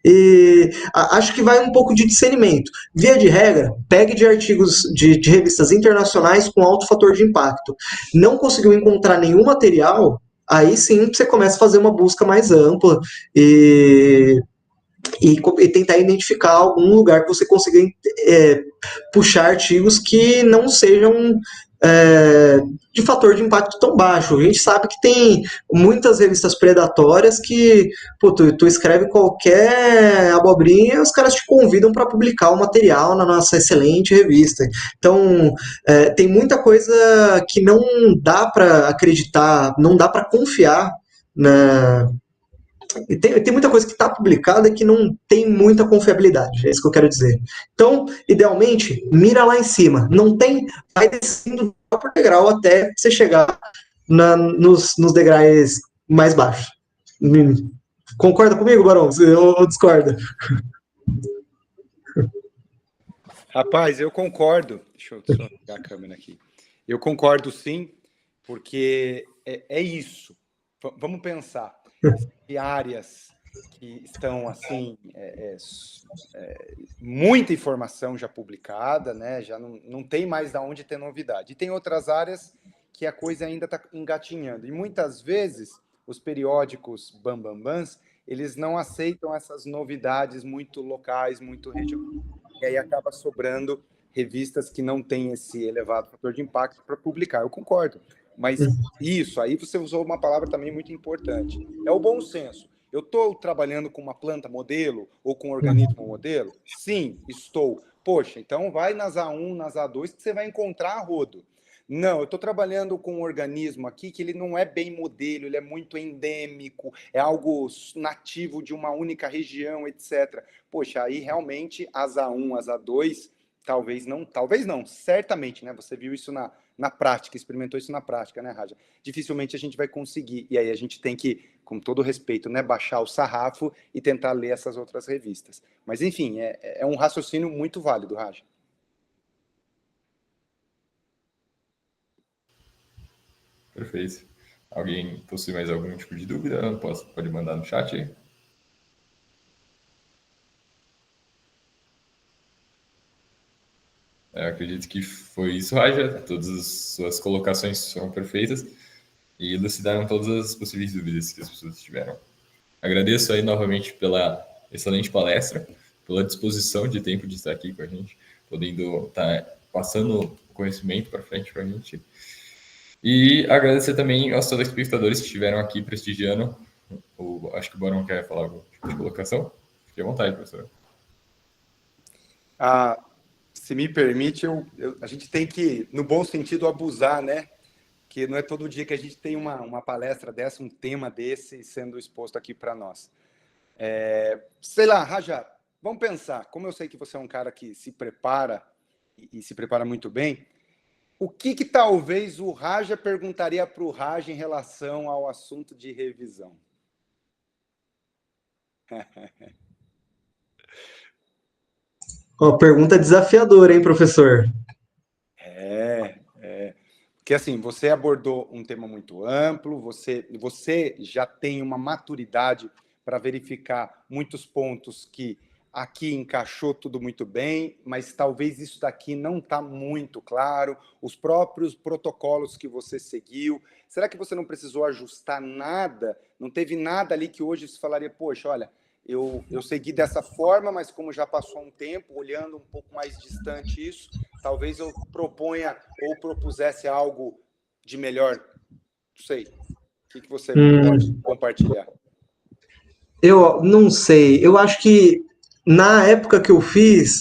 Speaker 1: E acho que vai um pouco de discernimento. Via de regra, pegue de artigos de revistas internacionais com alto fator de impacto. Não conseguiu encontrar nenhum material, aí sim você começa a fazer uma busca mais ampla e tentar identificar algum lugar que você consiga puxar artigos que não sejam de fator de impacto tão baixo. A gente sabe que tem muitas revistas predatórias que tu escreve qualquer abobrinha e os caras te convidam para publicar o material na nossa excelente revista. Então, tem muita coisa que não dá para acreditar, não dá para confiar na... E tem muita coisa que está publicada que não tem muita confiabilidade, é isso que eu quero dizer. Então, idealmente, mira lá em cima. Não tem, vai descendo por degrau até você chegar nos degraus mais baixos. Concorda comigo, Barão? Ou discorda?
Speaker 3: Rapaz, eu concordo. Deixa eu só pegar a câmera aqui. Eu concordo, sim, porque é isso. Vamos pensar. De áreas que estão assim, muita informação já publicada, né? Já não tem mais de onde ter novidade. E tem outras áreas que a coisa ainda está engatinhando. E muitas vezes os periódicos bambambãs, eles não aceitam essas novidades muito locais, muito regionais. E aí acaba sobrando revistas que não têm esse elevado fator de impacto para publicar. Eu concordo. Mas isso, aí você usou uma palavra também muito importante. É o bom senso. Eu estou trabalhando com uma planta modelo ou com um organismo modelo? Sim, estou. Poxa, então vai nas A1, nas A2 que você vai encontrar a rodo. Não, eu estou trabalhando com um organismo aqui que ele não é bem modelo, ele é muito endêmico, é algo nativo de uma única região, etc. Poxa, aí realmente as A1, as A2, talvez não, certamente, né? Você viu isso na prática, experimentou isso na prática, né, Raja? Dificilmente a gente vai conseguir. E aí a gente tem que, com todo respeito, né, baixar o sarrafo e tentar ler essas outras revistas. Mas, enfim, é um raciocínio muito válido, Raja.
Speaker 2: Perfeito. Alguém possui mais algum tipo de dúvida? Pode mandar no chat aí. Eu acredito que foi isso, Raja. Todas as suas colocações foram perfeitas e elucidaram todas as possíveis dúvidas que as pessoas tiveram. Agradeço aí novamente pela excelente palestra, pela disposição de tempo de estar aqui com a gente, podendo estar passando o conhecimento para frente para a gente. E agradecer também aos telespectadores que estiveram aqui prestigiando. Acho que o Barão quer falar algum tipo de colocação. Fique à vontade, professor.
Speaker 3: Se me permite, a gente tem que, no bom sentido, abusar, né? Que não é todo dia que a gente tem uma palestra dessa, um tema desse sendo exposto aqui para nós. Sei lá, Raja, vamos pensar. Como eu sei que você é um cara que se prepara, e se prepara muito bem, o que talvez o Raja perguntaria para o Raja em relação ao assunto de revisão?
Speaker 1: Uma pergunta desafiadora, hein, professor?
Speaker 3: Porque, assim, você abordou um tema muito amplo, você já tem uma maturidade para verificar muitos pontos que aqui encaixou tudo muito bem, mas talvez isso daqui não está muito claro, os próprios protocolos que você seguiu. Será que você não precisou ajustar nada? Não teve nada ali que hoje você falaria, poxa, olha, eu segui dessa forma, mas como já passou um tempo, olhando um pouco mais distante isso, talvez eu proponha ou propusesse algo de melhor. Não sei. O que você pode compartilhar?
Speaker 1: Eu não sei. Eu acho que na época que eu fiz,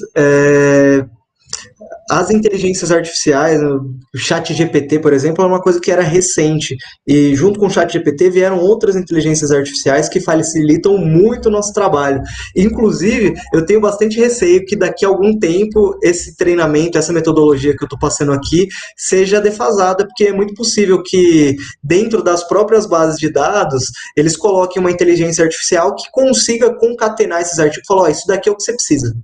Speaker 1: as inteligências artificiais, o chat GPT, por exemplo, é uma coisa que era recente. E junto com o chat GPT vieram outras inteligências artificiais que facilitam muito o nosso trabalho. Inclusive, eu tenho bastante receio que daqui a algum tempo esse treinamento, essa metodologia que eu estou passando aqui, seja defasada, porque é muito possível que dentro das próprias bases de dados, eles coloquem uma inteligência artificial que consiga concatenar esses artigos e falar, isso daqui é o que você precisa.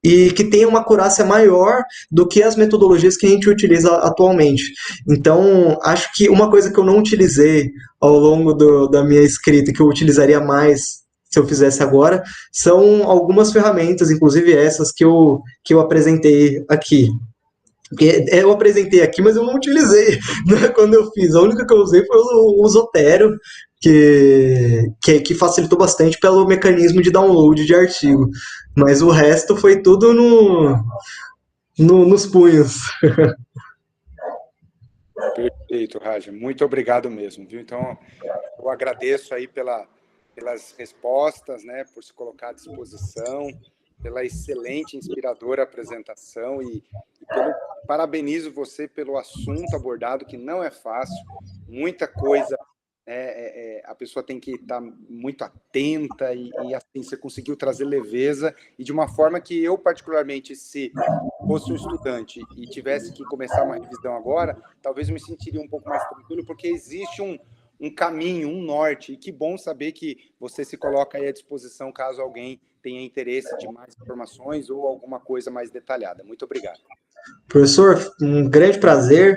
Speaker 1: E que tenha uma acurácia maior do que as metodologias que a gente utiliza atualmente. Então, acho que uma coisa que eu não utilizei ao longo da minha escrita, que eu utilizaria mais se eu fizesse agora, são algumas ferramentas, inclusive essas que eu apresentei aqui. Porque eu apresentei aqui, mas eu não utilizei, né, quando eu fiz. A única que eu usei foi o Zotero, que facilitou bastante pelo mecanismo de download de artigo. Mas o resto foi tudo nos punhos.
Speaker 3: Perfeito, Raja. Muito obrigado mesmo, viu? Então, eu agradeço aí pelas respostas, né, por se colocar à disposição, pela excelente, inspiradora apresentação e parabenizo você pelo assunto abordado, que não é fácil, muita coisa, a pessoa tem que estar muito atenta e assim, você conseguiu trazer leveza e de uma forma que eu, particularmente, se fosse um estudante e tivesse que começar uma revisão agora, talvez eu me sentiria um pouco mais tranquilo, porque existe um caminho, um norte, e que bom saber que você se coloca aí à disposição caso alguém tenha interesse de mais informações ou alguma coisa mais detalhada. Muito obrigado.
Speaker 1: Professor, um grande prazer,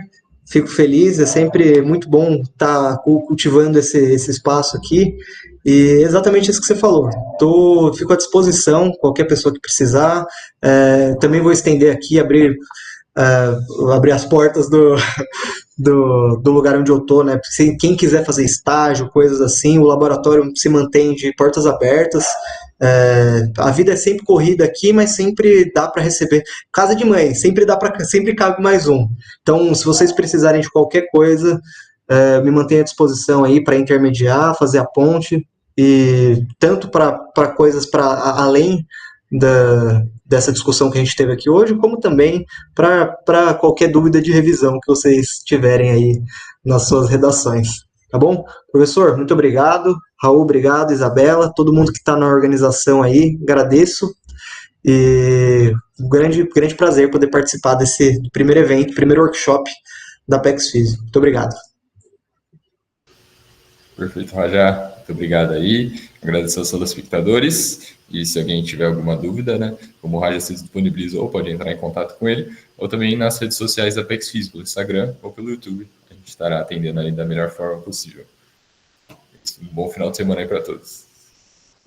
Speaker 1: fico feliz, é sempre muito bom estar cultivando esse espaço aqui, e exatamente isso que você falou, fico à disposição, qualquer pessoa que precisar, também vou estender aqui, abrir as portas do lugar onde eu tô, né? Quem quiser fazer estágio, coisas assim, o laboratório se mantém de portas abertas. A vida é sempre corrida aqui, mas sempre dá para receber. Casa de mãe, sempre cabe mais um. Então, se vocês precisarem de qualquer coisa, me mantenha à disposição aí para intermediar, fazer a ponte, e tanto para coisas para além dessa discussão que a gente teve aqui hoje, como também para qualquer dúvida de revisão que vocês tiverem aí nas suas redações. Tá bom? Professor, muito obrigado. Raul, obrigado. Isabela, todo mundo que está na organização aí, agradeço. E um grande prazer poder participar desse primeiro evento, primeiro workshop da PEX Physio. Muito obrigado.
Speaker 2: Perfeito, Raja. Muito obrigado aí. Agradecer aos telespectadores. E se alguém tiver alguma dúvida, né, como o Raja se disponibilizou, pode entrar em contato com ele, ou também nas redes sociais da PEX Physio, pelo Instagram ou pelo YouTube. A gente estará atendendo aí da melhor forma possível. Um bom final de semana aí para todos.